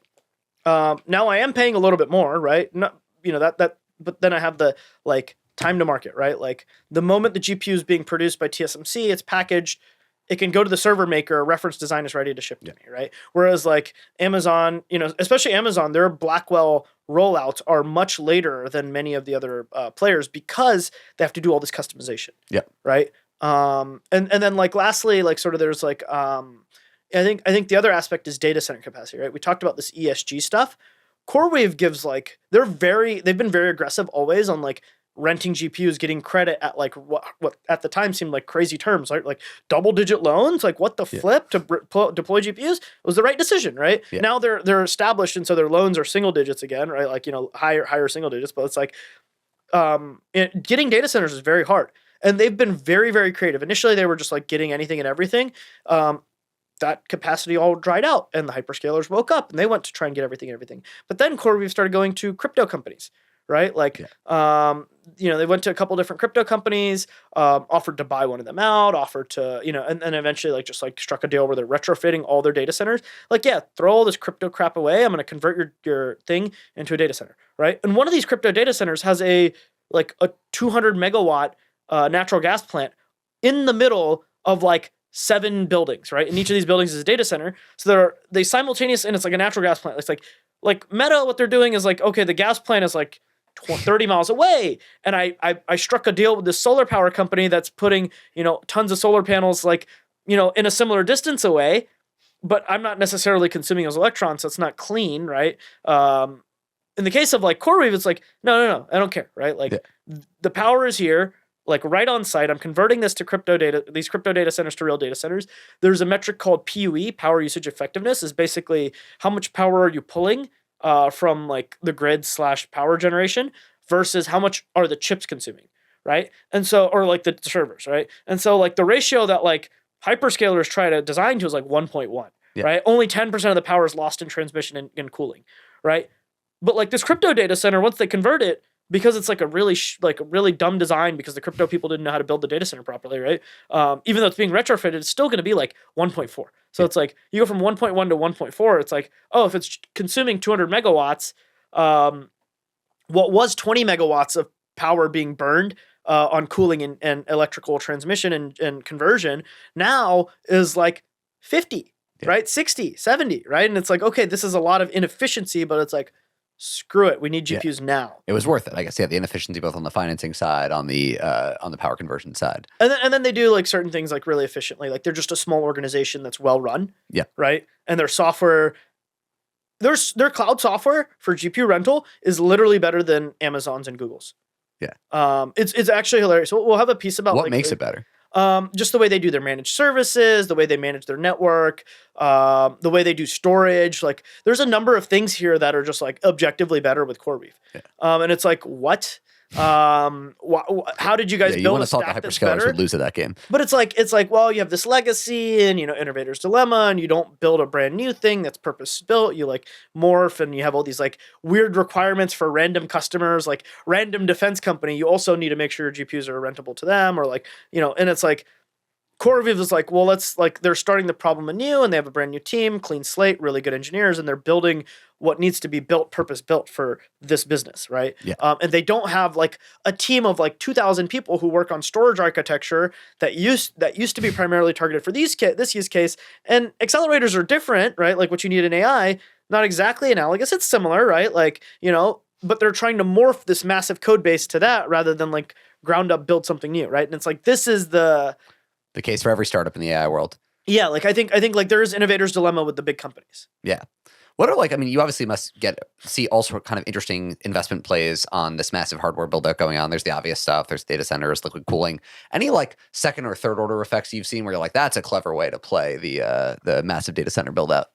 Speaker 3: Now I am paying a little bit more, right? Not, but then I have the like time to market, right? Like the moment the GPU is being produced by TSMC, it's packaged, it can go to the server maker, reference design is ready to ship to me, right? Whereas like Amazon, especially Amazon, their Blackwell rollouts are much later than many of the other players because they have to do all this customization.
Speaker 2: Yeah.
Speaker 3: Right. And then like lastly, like sort of there's like I think the other aspect is data center capacity, right? We talked about this ESG stuff. CoreWeave gives like they've been very aggressive always on like renting GPUs, getting credit at like what at the time seemed like crazy terms, right? Like double-digit loans, like what the flip to deploy GPUs was the right decision, right?
Speaker 2: Yeah.
Speaker 3: Now they're established, and so their loans are single digits again, right? Like, you know, higher single digits, but it's like getting data centers is very hard, and they've been very, very creative. Initially, they were just like getting anything and everything. That capacity all dried out, and the hyperscalers woke up and they went to try and get everything and everything. But then CoreWeave started going to crypto companies, right? Like, you know, they went to a couple different crypto companies, offered to buy one of them out, offered to, you know, and eventually like just like struck a deal where they're retrofitting all their data centers. Like, yeah, throw all this crypto crap away. I'm going to convert your thing into a data center, right? And one of these crypto data centers has a 200 megawatt natural gas plant in the middle of like 7 buildings, right? And each of these buildings is a data center. So they simultaneous, and it's like a natural gas plant. It's like Meta, what they're doing is like, okay, the gas plant is like 30 miles away. And I struck a deal with this solar power company that's putting, you know, tons of solar panels, like, you know, in a similar distance away, but I'm not necessarily consuming those electrons. So it's not clean, right? In the case of like CoreWeave, it's like, no, I don't care, right? Like the power is here, like right on site. I'm converting this to these crypto data centers to real data centers. There's a metric called PUE, power usage effectiveness, is basically how much power are you pulling from like the grid / power generation versus how much are the chips consuming, right? And so, or like the servers, right? And so like the ratio that like hyperscalers try to design to is like 1.1, right? Only 10% of the power is lost in transmission and cooling, right? But like this crypto data center, once they convert it, because it's like a really dumb design because the crypto people didn't know how to build the data center properly, right? Even though it's being retrofitted, it's still going to be like 1.4. So it's like you go from 1.1 to 1.4. It's like, oh, if it's consuming 200 megawatts, what was 20 megawatts of power being burned on cooling and electrical transmission and conversion now is like 50, right? 60, 70, right? And it's like, okay, this is a lot of inefficiency, but it's like, screw it, we need GPUs now.
Speaker 2: It was worth it, I guess. Yeah, the inefficiency both on the financing side, on the power conversion side,
Speaker 3: and then they do like certain things like really efficiently. Like they're just a small organization that's well run.
Speaker 2: Yeah.
Speaker 3: Right. And their software, their cloud software for GPU rental is literally better than Amazon's and Google's.
Speaker 2: Yeah.
Speaker 3: It's actually hilarious. We'll have a piece about
Speaker 2: what makes it better.
Speaker 3: Just the way they do their managed services, the way they manage their network, the way they do storage. Like there's a number of things here that are just like objectively better with CoreWeave.
Speaker 2: Yeah.
Speaker 3: And it's like, what? How did you guys
Speaker 2: you
Speaker 3: build
Speaker 2: want
Speaker 3: a
Speaker 2: to thought
Speaker 3: stack
Speaker 2: the
Speaker 3: that's
Speaker 2: hyperscalers
Speaker 3: better?
Speaker 2: would lose at that game.
Speaker 3: But it's like, well, you have this legacy and, you know, innovator's dilemma, and you don't build a brand new thing that's purpose built. You like morph, and you have all these like weird requirements for random customers, like random defense company. You also need to make sure your GPUs are rentable to them, or like, you know, and it's like, CoreWeave is like, well, let's like, they're starting the problem anew, and they have a brand new team, clean slate, really good engineers, and they're building what needs to be built, purpose built for this business, right?
Speaker 2: Yeah.
Speaker 3: And they don't have like a team of like 2,000 people who work on storage architecture that used to be primarily targeted for this use case. And accelerators are different, right? Like what you need in AI, not exactly analogous. It's similar, right? Like, you know, but they're trying to morph this massive code base to that rather than like ground up build something new, right? And it's like, this is the
Speaker 2: case for every startup in the AI world.
Speaker 3: Yeah, like I think like there is innovator's dilemma with the big companies.
Speaker 2: Yeah. What are like, I mean, you obviously must see also kind of interesting investment plays on this massive hardware build out going on. There's the obvious stuff. There's data centers, liquid cooling. Any like second or third order effects you've seen where you're like, that's a clever way to play the massive data center build out?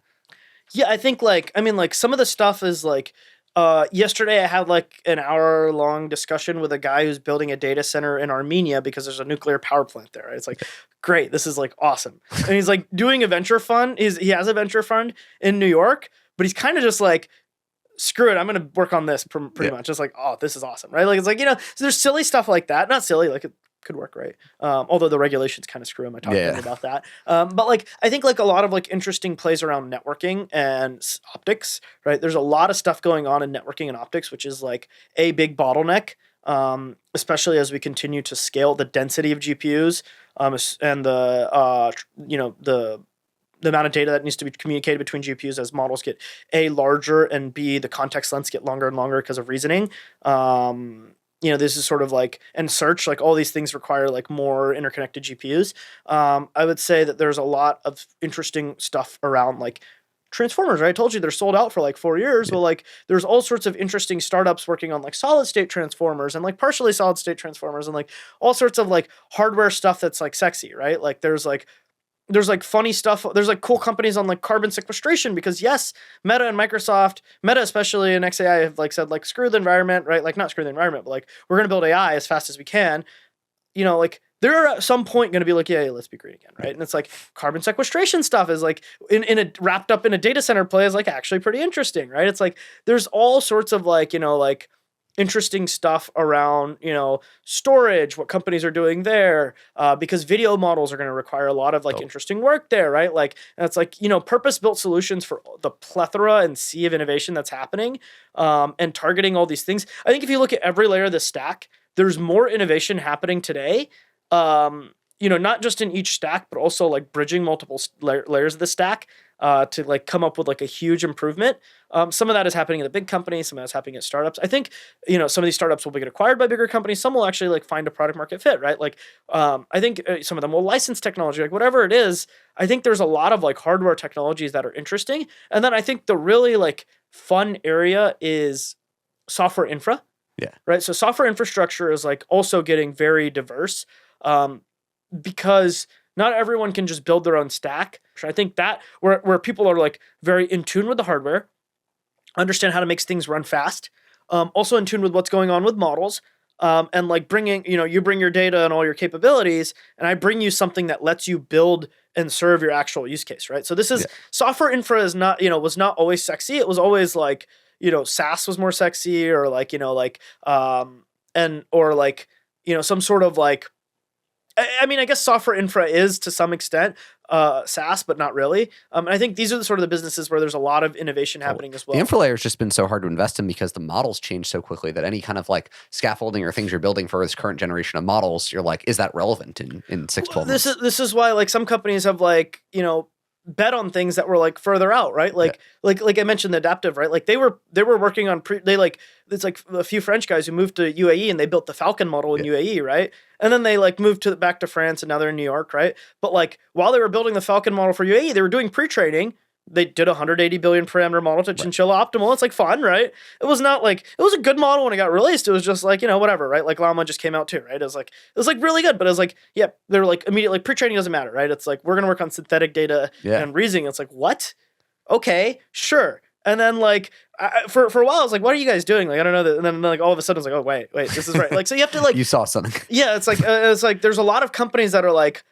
Speaker 3: Yeah, I think like, I mean, like some of the stuff is like, yesterday I had like an hour-long discussion with a guy who's building a data center in Armenia because there's a nuclear power plant there. Right? It's like, great, this is like awesome. And he's like doing a venture fund. He has a venture fund in New York, but he's kind of just like, screw it, I'm going to work on this pretty much. Just like, oh, this is awesome, right? Like, it's like, you know, so there's silly stuff like that. Not silly, like it could work, right? Although the regulations kind of screw him. I talked to him about that. But like, I think like a lot of like interesting plays around networking and optics, right? There's a lot of stuff going on in networking and optics, which is like a big bottleneck, especially as we continue to scale the density of GPUs and the, you know, the amount of data that needs to be communicated between GPUs as models get A, larger, and B, the context lengths get longer and longer because of reasoning. You know, this is sort of like, and search, like all these things require like more interconnected GPUs. I would say that there's a lot of interesting stuff around like transformers, right? I told you they're sold out for like 4 years. Well, like there's all sorts of interesting startups working on like solid state transformers and like partially solid state transformers and like all sorts of like hardware stuff that's like sexy, right? Like there's like funny stuff. There's like cool companies on like carbon sequestration because yes, Meta and Microsoft, Meta especially and xAI have like said like screw the environment, right? Like not screw the environment, but like we're gonna build AI as fast as we can. You know, like they're at some point going to be like, yeah, let's be green again, right? And it's like carbon sequestration stuff is like in a wrapped up in a data center play is like actually pretty interesting, right? It's like there's all sorts of like, you know, like interesting stuff around, you know, storage, what companies are doing there, because video models are going to require a lot of like interesting work there, right? Like, and it's like, you know, purpose-built solutions for the plethora and sea of innovation that's happening, and targeting all these things. I think if you look at every layer of the stack, there's more innovation happening today, you know, not just in each stack, but also like bridging multiple layers of the stack to like come up with like a huge improvement. Some of that is happening in the big companies, some of that's happening at startups. I think, you know, some of these startups will get acquired by bigger companies. Some will actually like find a product market fit, right? Like, I think some of them will license technology, like whatever it is. I think there's a lot of like hardware technologies that are interesting. And then I think the really like fun area is software infra.
Speaker 2: Yeah.
Speaker 3: Right. So software infrastructure is like also getting very diverse, because not everyone can just build their own stack. I think that where people are like very in tune with the hardware, understand how to make things run fast, also in tune with what's going on with models, and like bringing, you know, you bring your data and all your capabilities, and I bring you something that lets you build and serve your actual use case, right? So this is software infra is not, you know, was not always sexy. It was always like, you know, SaaS was more sexy, or like, you know, like, or like, you know, some sort of like, I mean, I guess software infra is to some extent SaaS, but not really. And I think these are the sort of the businesses where there's a lot of innovation happening as well.
Speaker 2: The infra layer has just been so hard to invest in because the models change so quickly that any kind of like scaffolding or things you're building for this current generation of models, you're like, is that relevant in 6-12 months?
Speaker 3: This is why like some companies have like, you know, bet on things that were like further out, right? Like I mentioned the adaptive, right? Like they were working on it's like a few French guys who moved to UAE and they built the Falcon model in UAE, right? And then they like moved back to France and now they're in New York, right? But like while they were building the Falcon model for UAE, they were doing pre-training. They did a 180 billion parameter model to Chinchilla Optimal. It's like fun, right? It was not like, it was a good model when it got released. It was just like, you know, whatever, right? Like Llama just came out too, right? It was like really good, but it was like, yeah, they're like immediately, like pre-training doesn't matter, right? It's like, we're going to work on synthetic data and reasoning. It's like, what? Okay, sure. And then like, for a while, I was like, what are you guys doing? Like, I don't know. And then like all of a sudden I was like, oh, wait, this is right. Like, so you have to like,
Speaker 2: you saw something.
Speaker 3: Yeah. It's like, there's a lot of companies that are like,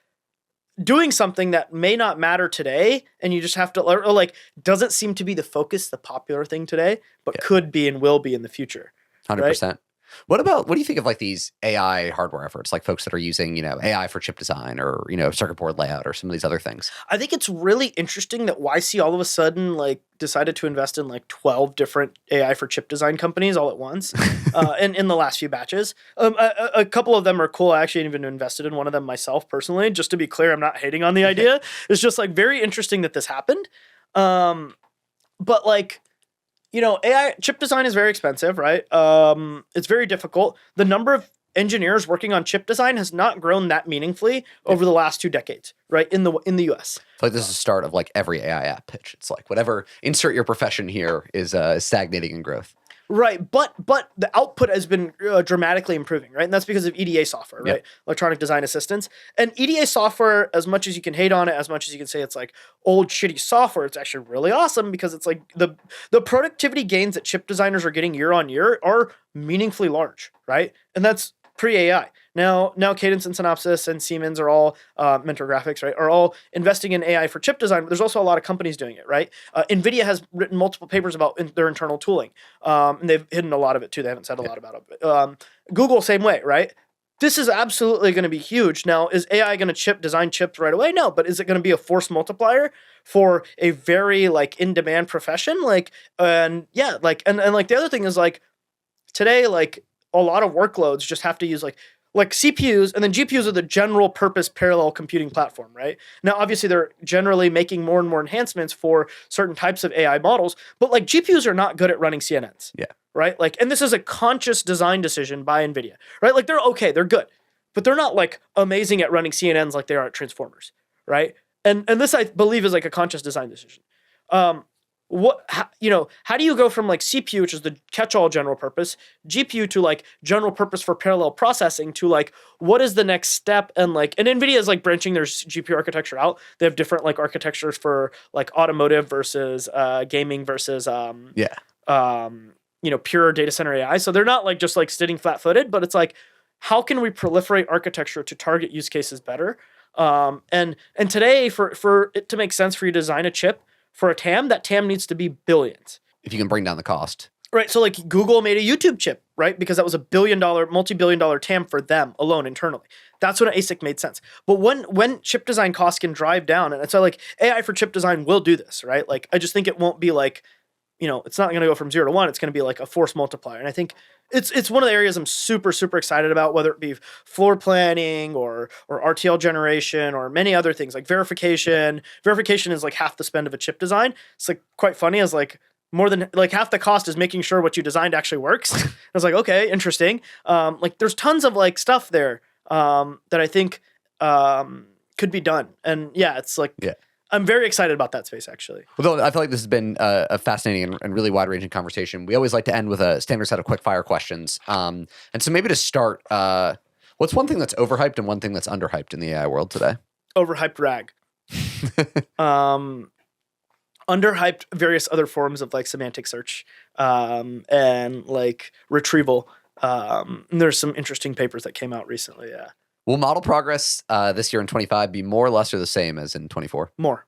Speaker 3: doing something that may not matter today, and you just have to, or like, doesn't seem to be the focus, the popular thing today, but could be and will be in the future.
Speaker 2: 100%. Right? What do you think of like these AI hardware efforts, like folks that are using, you know, AI for chip design or, you know, circuit board layout or some of these other things?
Speaker 3: I think it's really interesting that YC all of a sudden like decided to invest in like 12 different AI for chip design companies all at once in the last few batches. A couple of them are cool. I actually even invested in one of them myself personally. Just to be clear, I'm not hating on the idea. It's just like very interesting that this happened. But like, you know, AI chip design is very expensive, right? It's very difficult. The number of engineers working on chip design has not grown that meaningfully over the last 2 decades, right? In the US.
Speaker 2: I feel like this is the start of like every AI app pitch. It's like whatever, insert your profession here is stagnating in growth.
Speaker 3: Right, but the output has been dramatically improving, right? And that's because of EDA software, right? Electronic design assistance. And EDA software, as much as you can hate on it, as much as you can say it's like old shitty software, it's actually really awesome because it's like the productivity gains that chip designers are getting year on year are meaningfully large, right? And that's pre-AI. Now Cadence and Synopsys and Siemens are all, Mentor Graphics, right, are all investing in AI for chip design, but there's also a lot of companies doing it, right? NVIDIA has written multiple papers about their internal tooling, and they've hidden a lot of it too. They haven't said a lot about it. Google, same way, right? This is absolutely going to be huge. Now, is AI going to design chips right away? No, but is it going to be a force multiplier for a very like in-demand profession? Like, and yeah, like, and like the other thing is like today, like a lot of workloads just have to use like CPUs, and then GPUs are the general purpose parallel computing platform, right? Now, obviously, they're generally making more and more enhancements for certain types of AI models, but like GPUs are not good at running CNNs.
Speaker 2: Yeah.
Speaker 3: Right? Like, and this is a conscious design decision by NVIDIA, right? Like they're okay, they're good, but they're not like amazing at running CNNs like they are at transformers, right? And this, I believe, is like a conscious design decision. how do you go from like CPU, which is the catch-all general purpose, GPU to like general purpose for parallel processing to like what is the next step? And NVIDIA is like branching their GPU architecture out. They have different like architectures for like automotive versus gaming versus pure data center AI. So they're not like just like sitting flat-footed, but it's like, how can we proliferate architecture to target use cases better? And today, for it to make sense for you to design a chip for a TAM, that TAM needs to be billions.
Speaker 2: If you can bring down the cost.
Speaker 3: Right. So like Google made a YouTube chip, right? Because that was a multi-billion dollar TAM for them alone internally. That's when an ASIC made sense. But when chip design costs can drive down, and so like AI for chip design will do this, right? Like I just think it won't be like, it's not going to go from 0 to 1. It's going to be like a force multiplier. And I think it's one of the areas I'm super, super excited about, whether it be floor planning or RTL generation or many other things like verification. Verification is like half the spend of a chip design. It's like quite funny as like more than like half the cost is making sure what you designed actually works. I was like, okay, interesting. Like there's tons of like stuff there that I think could be done. And yeah, it's like, I'm very excited about that space, actually.
Speaker 2: Although I feel like this has been a fascinating and really wide-ranging conversation. We always like to end with a standard set of quick-fire questions. And so maybe to start, what's one thing that's overhyped and one thing that's underhyped in the AI world today?
Speaker 3: Overhyped RAG. Underhyped various other forms of like semantic search and like retrieval. And there's some interesting papers that came out recently, yeah.
Speaker 2: Will model progress this year in 25 be more or less or the same as in 24?
Speaker 3: More.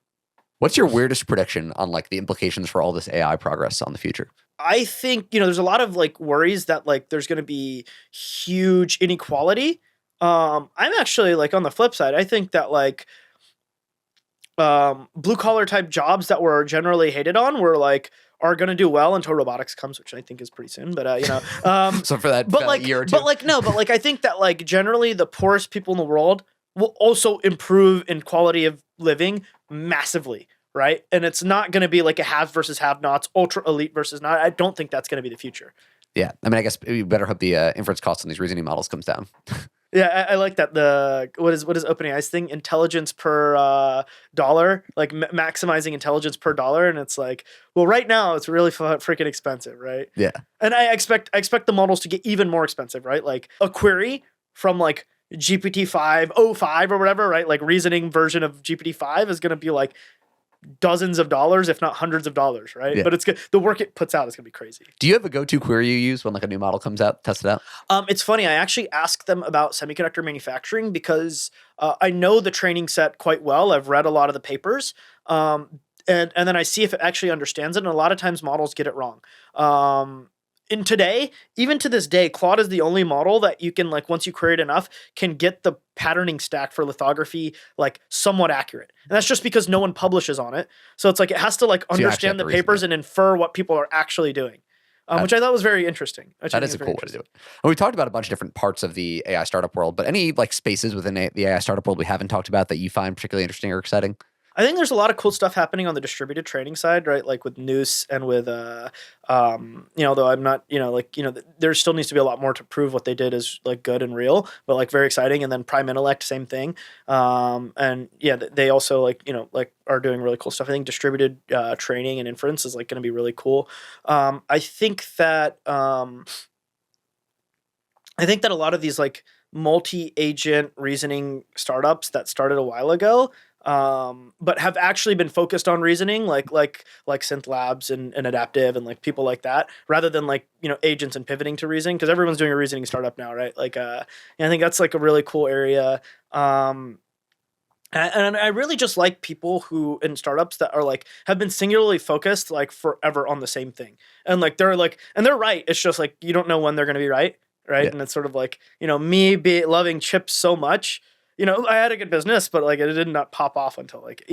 Speaker 2: What's your weirdest prediction on like the implications for all this AI progress on the future?
Speaker 3: I think, there's a lot of like worries that like there's going to be huge inequality. I'm actually like on the flip side. I think that like blue collar type jobs that were generally hated on are going to do well until robotics comes, which I think is pretty soon. But
Speaker 2: so for that year or two.
Speaker 3: But I think that like generally the poorest people in the world will also improve in quality of living massively, right? And it's not going to be like a haves versus have-nots, ultra elite versus not. I don't think that's going to be the future.
Speaker 2: Yeah, I mean, I guess you better hope the inference cost on these reasoning models comes down.
Speaker 3: Yeah, I like that. What is OpenAI's thing? Intelligence per dollar, like maximizing intelligence per dollar, and it's like, well, right now it's really freaking expensive, right?
Speaker 2: Yeah.
Speaker 3: And I expect the models to get even more expensive, right? Like a query from like GPT-5 or whatever, right? Like reasoning version of GPT-5 is going to be like dozens of dollars, if not hundreds of dollars, right?
Speaker 2: Yeah.
Speaker 3: But it's good. The work it puts out is gonna be crazy.
Speaker 2: Do you have a go-to query you use when like a new model comes out, test it out?
Speaker 3: It's funny. I actually ask them about semiconductor manufacturing because I know the training set quite well. I've read a lot of the papers, and then I see if it actually understands it. And a lot of times models get it wrong. And today, even to this day, Claude is the only model that you can, like, once you query it enough, can get the patterning stack for lithography, like, somewhat accurate. And that's just because no one publishes on it. So it's like, it has to, like, understand the papers and infer what people are actually doing, which I thought was very interesting.
Speaker 2: That is a cool way to do it. And we talked about a bunch of different parts of the AI startup world, but any, like, spaces within the AI startup world we haven't talked about that you find particularly interesting or exciting?
Speaker 3: I think there's a lot of cool stuff happening on the distributed training side, right? Like with Noose and with, though I'm not, there still needs to be a lot more to prove what they did is like good and real, but like very exciting. And then Prime Intellect, same thing. And yeah, they also are doing really cool stuff. I think distributed training and inference is like going to be really cool. I think that a lot of these like multi-agent reasoning startups that started a while ago, but have actually been focused on reasoning, like Synth Labs and Adaptive and like people like that, rather than like, agents and pivoting to reasoning, because everyone's doing a reasoning startup now, right? Like, I think that's like a really cool area. And I really just like people who in startups that are like have been singularly focused like forever on the same thing, and like they're right. It's just like you don't know when they're going to be right, yeah. And it's sort of like me loving chips so much. I had a good business, but like it did not pop off until like,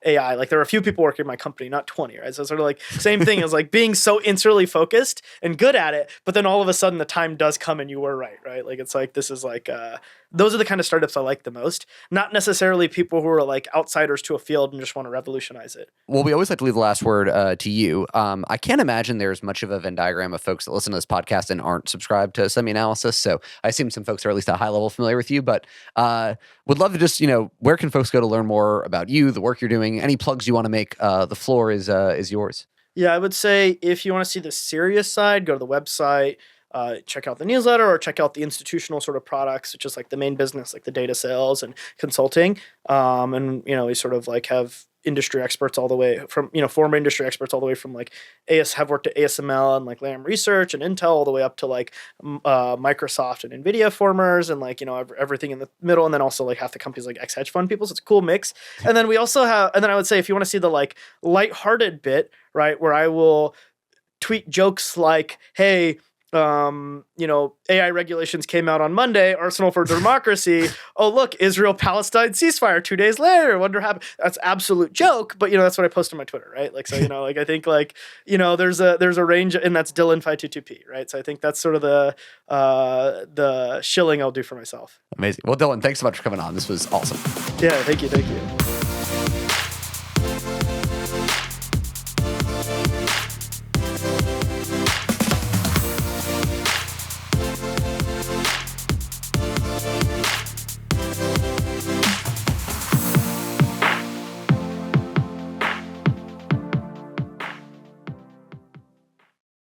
Speaker 3: AI. Like there were a few people working in my company, not 20, right? So sort of like same thing as like being so instantly focused and good at it, but then all of a sudden the time does come and you were right? Like it's like this is like those are the kind of startups I like the most. Not necessarily people who are like outsiders to a field and just want to revolutionize it.
Speaker 2: Well, we always like to leave the last word to you. I can't imagine there's much of a Venn diagram of folks that listen to this podcast and aren't subscribed to SemiAnalysis. So I assume some folks are at least at a high level familiar with you, but would love to just, where can folks go to learn more about you, the work you're doing, any plugs you want to make? The floor is yours.
Speaker 3: Yeah, I would say if you want to see the serious side, go to the website, check out the newsletter, or check out the institutional sort of products, which is like the main business, like the data sales and consulting. And we sort of like have industry experts all the way from former industry experts all the way from like have worked at ASML and like Lam Research and Intel all the way up to like Microsoft and Nvidia formers and like everything in the middle, and then also like half the companies like ex hedge fund people. So it's a cool mix. And then we also have, and then I would say if you want to see the like lighthearted bit, right, where I will tweet jokes like, hey, AI regulations came out on Monday, Arsenal for Democracy. Oh, look, Israel-Palestine ceasefire 2 days later. Wonder happened. That's absolute joke, but that's what I post on my Twitter, right? Like, so, like I think like, there's a range, and that's Dylan 522P, right? So I think that's sort of the shilling I'll do for myself.
Speaker 2: Amazing. Well, Dylan, thanks so much for coming on. This was awesome.
Speaker 3: Yeah, thank you.